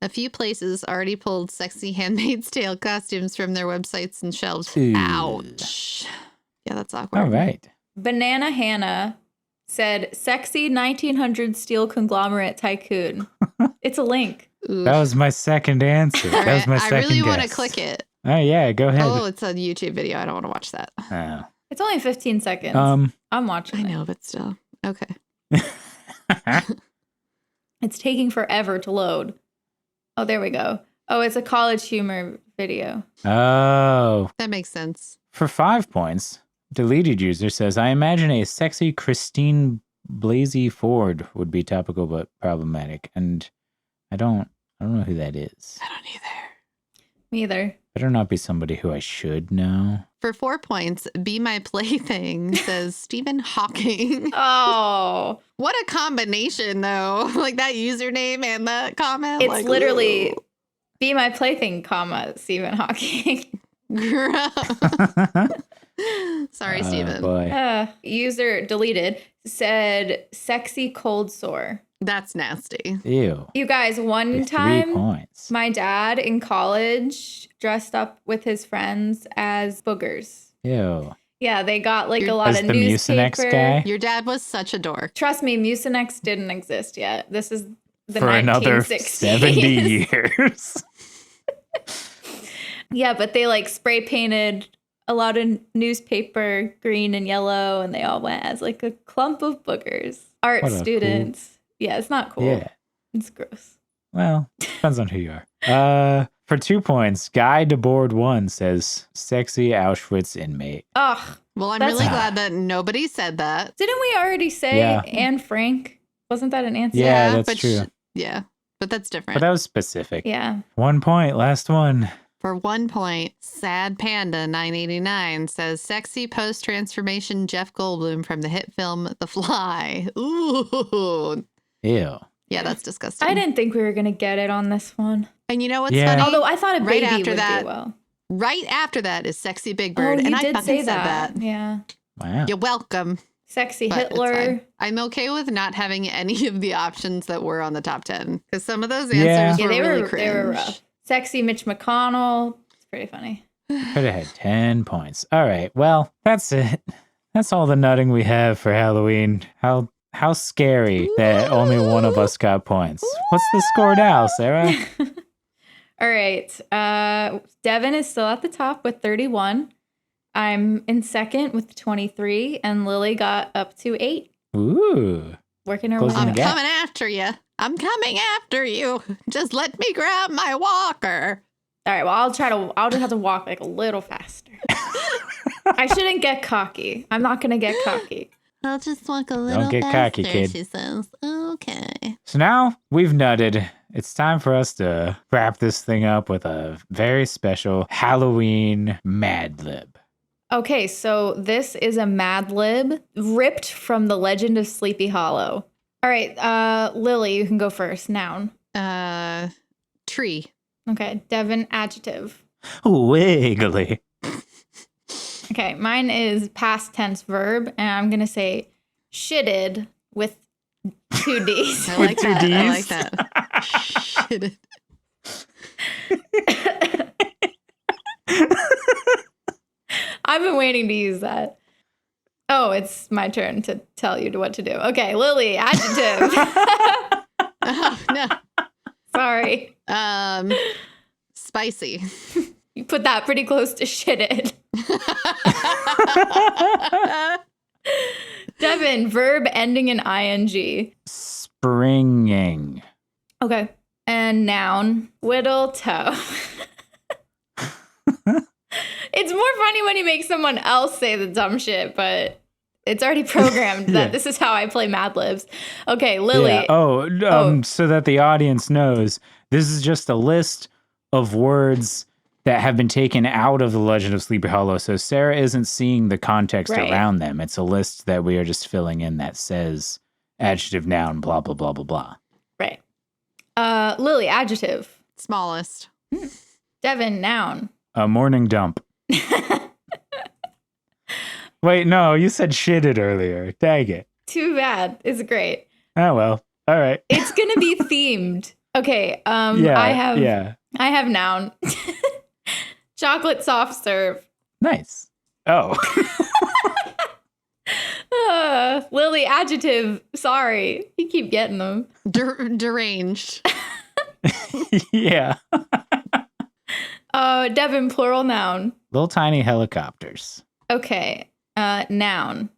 Speaker 1: a few places already pulled sexy Handmaid's Tale costumes from their websites and shelves.
Speaker 3: Ooh.
Speaker 1: Ouch. Yeah, that's awkward.
Speaker 3: All right.
Speaker 4: Banana Hannah said, sexy 1900 steel conglomerate tycoon. It's a link.
Speaker 1: Oof.
Speaker 3: That was my second answer.
Speaker 1: All
Speaker 3: That was my
Speaker 1: right,
Speaker 3: second
Speaker 1: I really want to
Speaker 3: guess.
Speaker 1: click it.
Speaker 3: Oh, yeah, go ahead.
Speaker 1: Oh, it's a YouTube video. I don't want to watch that.
Speaker 3: Oh.
Speaker 4: It's only 15 seconds. I'm watching
Speaker 1: I
Speaker 4: it.
Speaker 1: know, but still. Okay.
Speaker 4: It's taking forever to load. Oh, there we go. Oh, it's a college humor video.
Speaker 3: Oh.
Speaker 1: That makes sense.
Speaker 3: For 5 points, deleted user says, I imagine a sexy Christine Blasey Ford would be topical but problematic. And I don't know who that is.
Speaker 1: I don't either.
Speaker 4: Me either.
Speaker 3: Better not be somebody who I should know.
Speaker 1: For 4 points, Be My Plaything says Stephen Hawking.
Speaker 4: Oh,
Speaker 1: What a combination, though. Like that username and that comment.
Speaker 4: it's
Speaker 1: like,
Speaker 4: literally
Speaker 1: ooh.
Speaker 4: Be My Plaything, comma, Stephen Hawking.
Speaker 1: Sorry,
Speaker 3: Oh,
Speaker 1: Stephen.
Speaker 3: boy.
Speaker 4: User deleted said sexy cold sore.
Speaker 1: That's nasty.
Speaker 3: Ew.
Speaker 4: You guys, one
Speaker 3: With 3
Speaker 4: time
Speaker 3: points.
Speaker 4: my dad in college dressed up with his friends as boogers.
Speaker 3: Ew.
Speaker 4: Yeah, they got like
Speaker 1: You're-
Speaker 4: a lot
Speaker 3: As
Speaker 4: of
Speaker 3: the
Speaker 4: newspaper.
Speaker 3: Mucinex guy?
Speaker 1: Your dad was such a dork.
Speaker 4: Trust me, Mucinex didn't exist yet. This is the
Speaker 3: For another
Speaker 4: 1960s.
Speaker 3: 70 years.
Speaker 4: Yeah, but they like spray painted a lot of newspaper green and yellow, and they all went as like a clump of boogers. Art
Speaker 3: What a
Speaker 4: students. Yeah, it's not cool.
Speaker 3: Yeah.
Speaker 4: It's gross.
Speaker 3: Well, depends on who you are. For 2 points, Guy DeBoard 1 says, sexy Auschwitz inmate.
Speaker 4: Ugh.
Speaker 1: Well, I'm
Speaker 4: That's-
Speaker 1: really glad that nobody said that.
Speaker 4: Didn't we already say
Speaker 3: Yeah.
Speaker 4: Anne Frank? Wasn't that an answer?
Speaker 3: Yeah, that's
Speaker 1: but
Speaker 3: true.
Speaker 1: Yeah, but that's different.
Speaker 3: But that was specific.
Speaker 4: Yeah.
Speaker 3: 1 point, last one.
Speaker 1: For 1 point, Sad Panda 989 says sexy post-transformation Jeff Goldblum from the hit film The Fly. Ooh.
Speaker 3: Ew.
Speaker 1: Yeah, that's disgusting.
Speaker 4: I didn't think we were going to get it on this one.
Speaker 1: And you know what's
Speaker 3: Yeah.
Speaker 1: funny?
Speaker 4: Although I thought a
Speaker 1: Right
Speaker 4: baby
Speaker 1: after
Speaker 4: would
Speaker 1: that-
Speaker 4: do well.
Speaker 1: Right after that is Sexy Big
Speaker 4: Oh,
Speaker 1: Bird.
Speaker 4: you
Speaker 1: and I
Speaker 4: did
Speaker 1: fucking
Speaker 4: say
Speaker 1: said
Speaker 4: that.
Speaker 1: that.
Speaker 4: Yeah.
Speaker 3: Wow.
Speaker 1: You're welcome.
Speaker 4: Sexy
Speaker 1: But it's
Speaker 4: Hitler.
Speaker 1: fine. I'm okay with not having any of the options that were on the top 10 because some of those
Speaker 3: Yeah.
Speaker 1: answers
Speaker 4: Yeah,
Speaker 1: were
Speaker 4: they
Speaker 1: really
Speaker 4: were
Speaker 1: cringe.
Speaker 4: they were rough. Sexy Mitch McConnell. It's pretty funny.
Speaker 3: Could have had 10 points. All right. Well, that's it. That's all the nutting we have for Halloween. How scary that only one of us got points. What's the score now, Sarah?
Speaker 4: All right. Devin is still at the top with 31. I'm in second with 23, and Lily got up to 8.
Speaker 3: Ooh.
Speaker 4: Working her way
Speaker 3: Closing
Speaker 1: I'm
Speaker 3: the
Speaker 4: up.
Speaker 3: gap.
Speaker 1: coming after you. I'm coming after you. Just let me grab my walker.
Speaker 4: All right. Well, I'll just have to walk like a little faster. I shouldn't get cocky. I'm not going to get cocky.
Speaker 1: I'll just walk a little
Speaker 3: get cocky,
Speaker 1: faster,
Speaker 3: kid.
Speaker 1: she says. Okay.
Speaker 3: So now we've nutted. It's time for us to wrap this thing up with a very special Halloween Mad Lib.
Speaker 4: Okay. So this is a Mad Lib ripped from The Legend of Sleepy Hollow. All right. Lily, you can go first. Noun.
Speaker 1: Tree.
Speaker 4: Okay. Devin, adjective.
Speaker 3: Wiggly.
Speaker 4: Okay, mine is past tense verb, and I'm gonna say shitted with 2 D's.
Speaker 1: I
Speaker 3: With
Speaker 1: like
Speaker 3: 2
Speaker 1: that. I like
Speaker 3: Ds?
Speaker 1: that. Shit.
Speaker 4: I've been waiting to use that. Oh, it's my turn to tell you what to do. Okay, Lily, adjective.
Speaker 1: Oh, no.
Speaker 4: Sorry.
Speaker 1: Spicy.
Speaker 4: You put that pretty close to shitted. Devin, verb ending in ing.
Speaker 3: Springing.
Speaker 4: Okay. And noun, whittle toe. It's more funny when you make someone else say the dumb shit, but it's already programmed that
Speaker 3: Yeah.
Speaker 4: this is how I play Mad Libs. Okay, Lily.
Speaker 3: Yeah.
Speaker 4: Oh.
Speaker 3: So that the audience knows, this is just a list of words that have been taken out of The Legend of Sleepy Hollow. So Sarah isn't seeing the context
Speaker 4: Right.
Speaker 3: around them. It's a list that we are just filling in that says adjective, noun, blah, blah, blah, blah, blah.
Speaker 4: Right. Lily, adjective.
Speaker 1: Smallest.
Speaker 4: Devin, noun.
Speaker 3: A morning dump. Wait, no, you said shitted earlier. Dang it.
Speaker 4: Too bad. It's great.
Speaker 3: Oh, well. All right.
Speaker 4: It's gonna be themed. Okay.
Speaker 3: Yeah.
Speaker 4: I have noun. Chocolate soft serve.
Speaker 3: Nice. Oh.
Speaker 4: Lily, adjective. Sorry. You keep getting them.
Speaker 1: Deranged.
Speaker 3: Yeah.
Speaker 4: Devin, plural noun.
Speaker 3: Little tiny helicopters.
Speaker 4: Okay. Noun.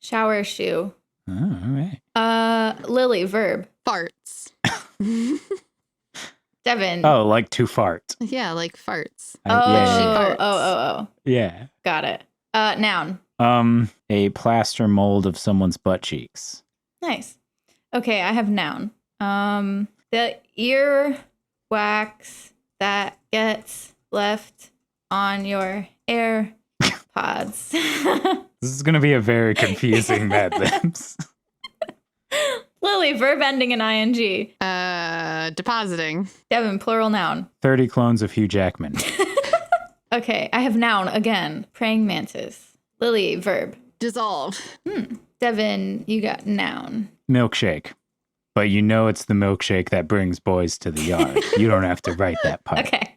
Speaker 4: Shower shoe.
Speaker 3: Oh, all right.
Speaker 4: Lily, verb.
Speaker 1: Farts.
Speaker 4: Devin.
Speaker 3: Oh, like to fart.
Speaker 1: Yeah, like farts.
Speaker 3: Yeah.
Speaker 4: Oh.
Speaker 3: Yeah.
Speaker 4: Got it. Noun.
Speaker 3: A plaster mold of someone's butt cheeks.
Speaker 4: Nice. Okay, I have noun. The ear wax that gets left on your AirPods.
Speaker 3: This is going to be a very confusing Mad Libs.
Speaker 4: Lily, verb ending in ing.
Speaker 1: Depositing.
Speaker 4: Devin, plural noun.
Speaker 3: 30 clones of Hugh Jackman.
Speaker 4: Okay, I have noun again. Praying mantis. Lily, verb.
Speaker 1: Dissolve.
Speaker 4: Devin, you got noun.
Speaker 3: Milkshake. But you know it's the milkshake that brings boys to the yard. You don't have to write that part.
Speaker 4: Okay.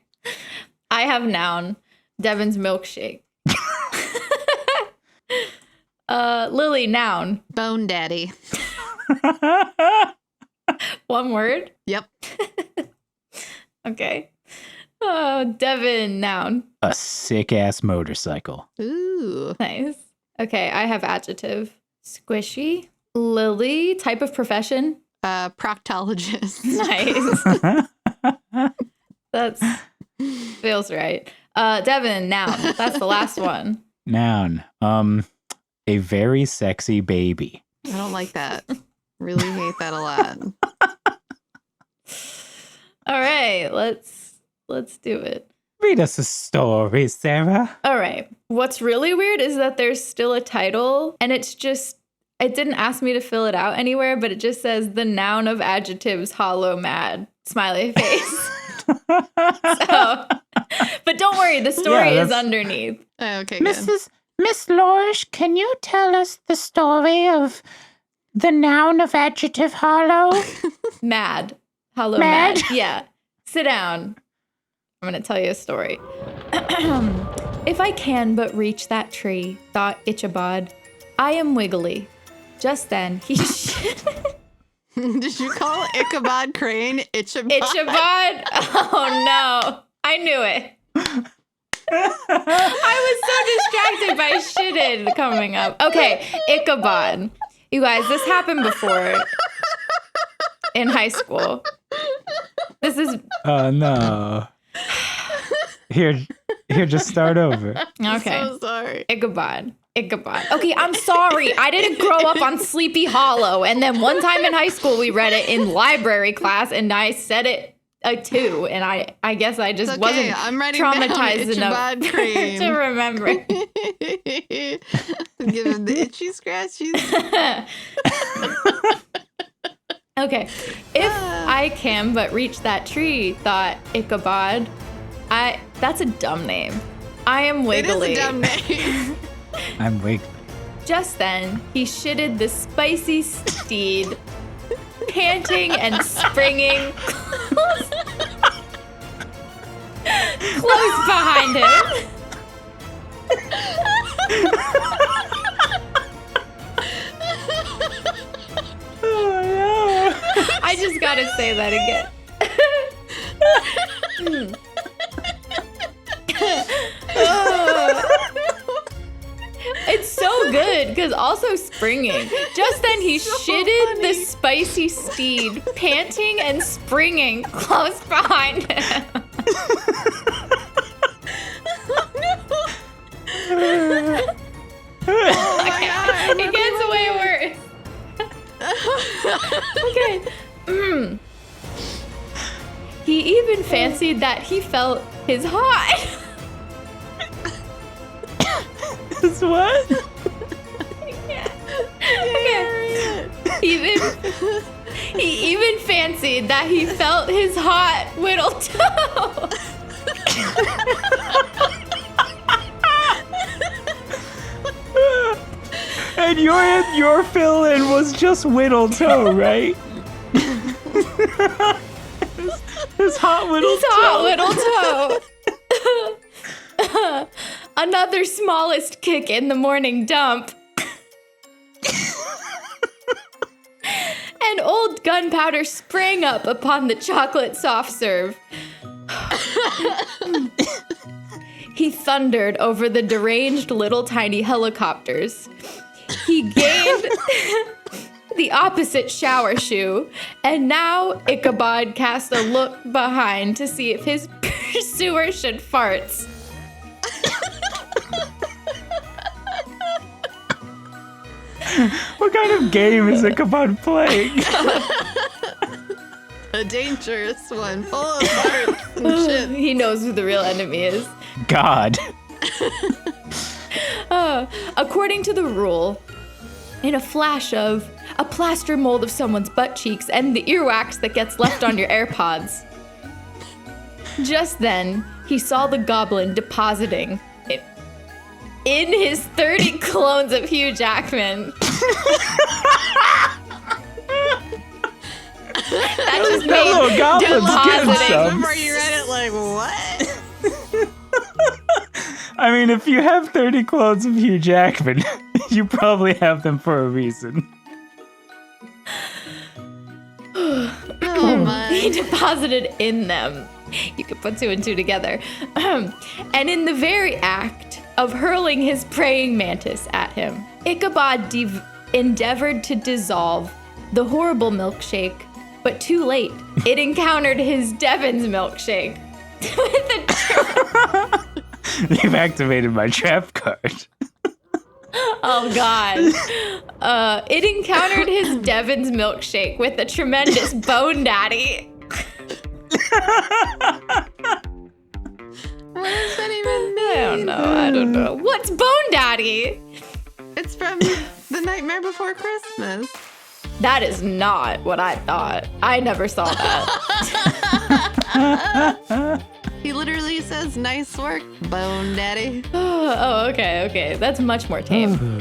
Speaker 4: I have noun. Devin's milkshake. Lily, noun.
Speaker 1: Bone daddy.
Speaker 4: One word?
Speaker 1: Yep.
Speaker 4: Okay. Devin, noun.
Speaker 3: A sick-ass motorcycle.
Speaker 1: Ooh.
Speaker 4: Nice. Okay, I have adjective. Squishy. Lily, type of profession.
Speaker 1: Proctologist.
Speaker 4: Nice. That's feels right. Devin, noun. That's the last one.
Speaker 3: Noun. A very sexy baby.
Speaker 1: I don't like that. Really hate that a lot.
Speaker 4: All right, let's do it.
Speaker 3: Read us a story, Sarah.
Speaker 4: All right. What's really weird is that there's still a title, and it didn't ask me to fill it out anywhere, but it just says the noun of adjectives hollow mad smiley face. So, but don't worry, the story is underneath.
Speaker 1: Okay, good.
Speaker 2: Miss Lorish, can you tell us the story of the noun of adjective hollow?
Speaker 4: Mad. Hollow mad. Yeah. Sit down. I'm going to tell you a story. If I can but reach that tree, thought Ichabod, I am wiggly. Just then, he
Speaker 1: Did you call Ichabod Crane Ichabod?
Speaker 4: Ichabod? Oh, no. I knew it. I was so distracted by shitted coming up. Okay, Ichabod. You guys, this happened before in high school. This is...
Speaker 3: Oh, no. Here, just start over.
Speaker 4: Okay.
Speaker 1: So sorry.
Speaker 4: Ichabod. Okay, I'm sorry. I didn't grow up on Sleepy Hollow. And then one time in high school, we read it in library class, and I said it too. And I guess I just wasn't traumatized enough to remember.
Speaker 1: Give him the itchy scratchies.
Speaker 4: Okay. If I can but reach that tree, thought Ichabod. That's a dumb name. I am wiggly.
Speaker 1: It is a dumb name.
Speaker 3: I'm wiggly.
Speaker 4: Just then, he shitted the spicy steed, panting and springing close behind him.
Speaker 3: Oh, no.
Speaker 4: I just gotta say that again. It's so good because also springing. Just then he shitted the spicy steed, panting and springing close behind him.
Speaker 1: Oh my God.
Speaker 4: It gets way worse. Okay. He even fancied that he felt his hot.
Speaker 3: It's what?
Speaker 4: Yeah. Okay. He even fancied that he felt his hot whittle toe.
Speaker 3: And your fill-in was just Whittle Toe, right? His hot Whittle
Speaker 4: Toe. Another smallest kick in the morning dump. And old Gunpowder sprang up upon the chocolate soft serve. He thundered over the deranged little tiny helicopters. He gained the opposite shower shoe, and now Ichabod cast a look behind to see if his pursuer should farts.
Speaker 3: What kind of game is Ichabod playing?
Speaker 1: A dangerous one, full of farts and shit.
Speaker 4: He knows who the real enemy is.
Speaker 3: God.
Speaker 4: According to the rule, in a flash of a plaster mold of someone's butt cheeks and the earwax that gets left on your AirPods. Just then, he saw the goblin depositing it in his 30 clones of Hugh Jackman. That just
Speaker 3: That little
Speaker 4: made
Speaker 3: goblin's getting some.
Speaker 1: Before you read it, like, what?
Speaker 3: I mean, if you have 30 clones of Hugh Jackman, you probably have them for a reason.
Speaker 1: Oh
Speaker 4: He
Speaker 1: my.
Speaker 4: deposited in them. You could put two and two together. And in the very act of hurling his praying mantis at him, Ichabod endeavored to dissolve the horrible milkshake, but too late. It encountered his Devon's milkshake.
Speaker 3: You've activated my trap card.
Speaker 4: Oh, God. It encountered his Devon's milkshake with a tremendous bone daddy.
Speaker 1: What does that even mean?
Speaker 4: I don't know. What's bone daddy?
Speaker 1: It's from The Nightmare Before Christmas.
Speaker 4: That is not what I thought. I never saw that.
Speaker 1: He literally says, "Nice work, Bone Daddy."
Speaker 4: Okay. That's much more tame.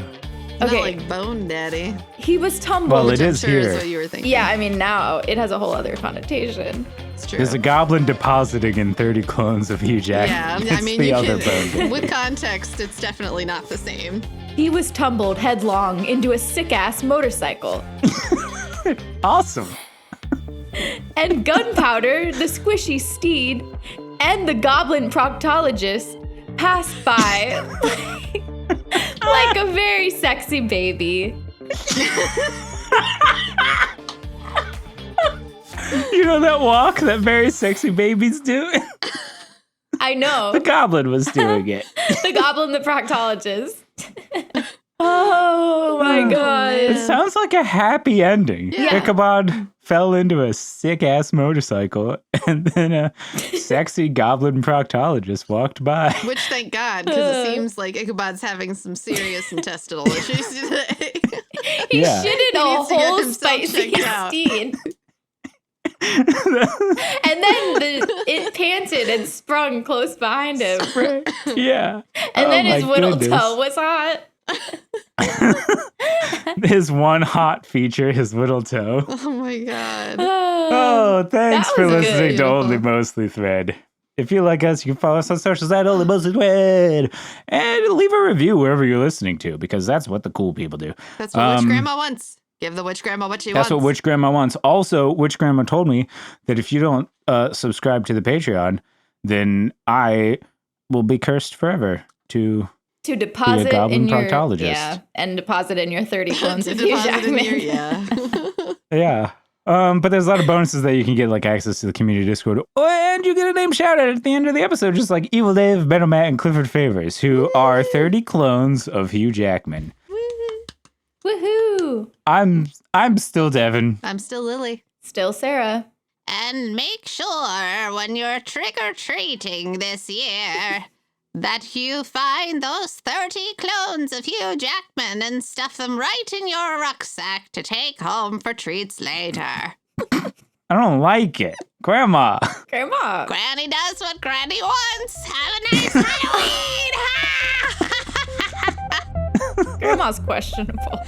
Speaker 1: Not
Speaker 4: Okay.
Speaker 1: like Bone Daddy.
Speaker 4: He was tumbled.
Speaker 3: Well, it
Speaker 1: I'm
Speaker 3: is
Speaker 1: sure
Speaker 3: here.
Speaker 1: is what you were thinking.
Speaker 4: Yeah, I mean, now it has a whole other connotation.
Speaker 1: It's true.
Speaker 3: There's a goblin depositing in 30 clones of Hugh Jackman.
Speaker 1: Yeah, I
Speaker 3: It's
Speaker 1: mean,
Speaker 3: the
Speaker 1: you
Speaker 3: other
Speaker 1: can,
Speaker 3: bone.
Speaker 1: with context, it's definitely not the same.
Speaker 4: He was tumbled headlong into a sick-ass motorcycle.
Speaker 3: Awesome.
Speaker 4: And Gunpowder, the squishy steed, and the goblin proctologist passed by like a very sexy baby.
Speaker 3: You know that walk that very sexy babies do?
Speaker 4: I know.
Speaker 3: The goblin was doing it.
Speaker 4: The goblin, the proctologist. Oh my god.
Speaker 3: It sounds like a happy ending.
Speaker 1: Yeah.
Speaker 3: Ichabod fell into a sick-ass motorcycle, and then a sexy goblin proctologist walked by.
Speaker 1: Which, thank God, because it seems like Ichabod's having some serious intestinal issues today.
Speaker 4: He
Speaker 3: Yeah.
Speaker 4: shitted
Speaker 1: He
Speaker 4: a
Speaker 1: needs to get
Speaker 4: whole
Speaker 1: himself
Speaker 4: spicy
Speaker 1: checked out.
Speaker 4: steed. And then it panted and sprung close behind him.
Speaker 3: Yeah.
Speaker 4: And then his
Speaker 3: my
Speaker 4: whittle
Speaker 3: goodness.
Speaker 4: toe was hot.
Speaker 3: His one hot feature, his little toe.
Speaker 1: Oh my God.
Speaker 3: Oh, thanks
Speaker 4: that
Speaker 3: for
Speaker 4: was
Speaker 3: listening
Speaker 4: good.
Speaker 3: to Only Mostly Thread. If you like us, you can follow us on socials at Only Mostly Thread. And leave a review wherever you're listening to, because that's what the cool people do.
Speaker 1: That's what Witch Grandma wants. Give the Witch Grandma what she wants.
Speaker 3: That's what Witch Grandma wants. Also, Witch Grandma told me that if you don't subscribe to the Patreon, then I will be cursed forever to
Speaker 4: deposit
Speaker 3: goblin
Speaker 4: in your
Speaker 3: proctologist.
Speaker 4: and deposit in your 30 clones
Speaker 1: To
Speaker 4: of Hugh
Speaker 1: deposit in
Speaker 4: Jackman.
Speaker 1: your- yeah.
Speaker 3: Yeah. But there's a lot of bonuses that you can get, like access to the community Discord. And you get a name shout out at the end of the episode, just like Evil Dave, Better Matt, and Clifford Favors, who are 30 clones of Hugh Jackman.
Speaker 4: Woohoo!
Speaker 3: I'm still Devin.
Speaker 1: I'm still Lily.
Speaker 4: Still Sarah.
Speaker 2: And make sure when you're trick-or-treating this year that you find those 30 clones of Hugh Jackman and stuff them right in your rucksack to take home for treats later.
Speaker 3: I don't like it. Grandma.
Speaker 4: Grandma.
Speaker 2: Granny does what Granny wants. Have a nice Halloween!
Speaker 4: Grandma's questionable.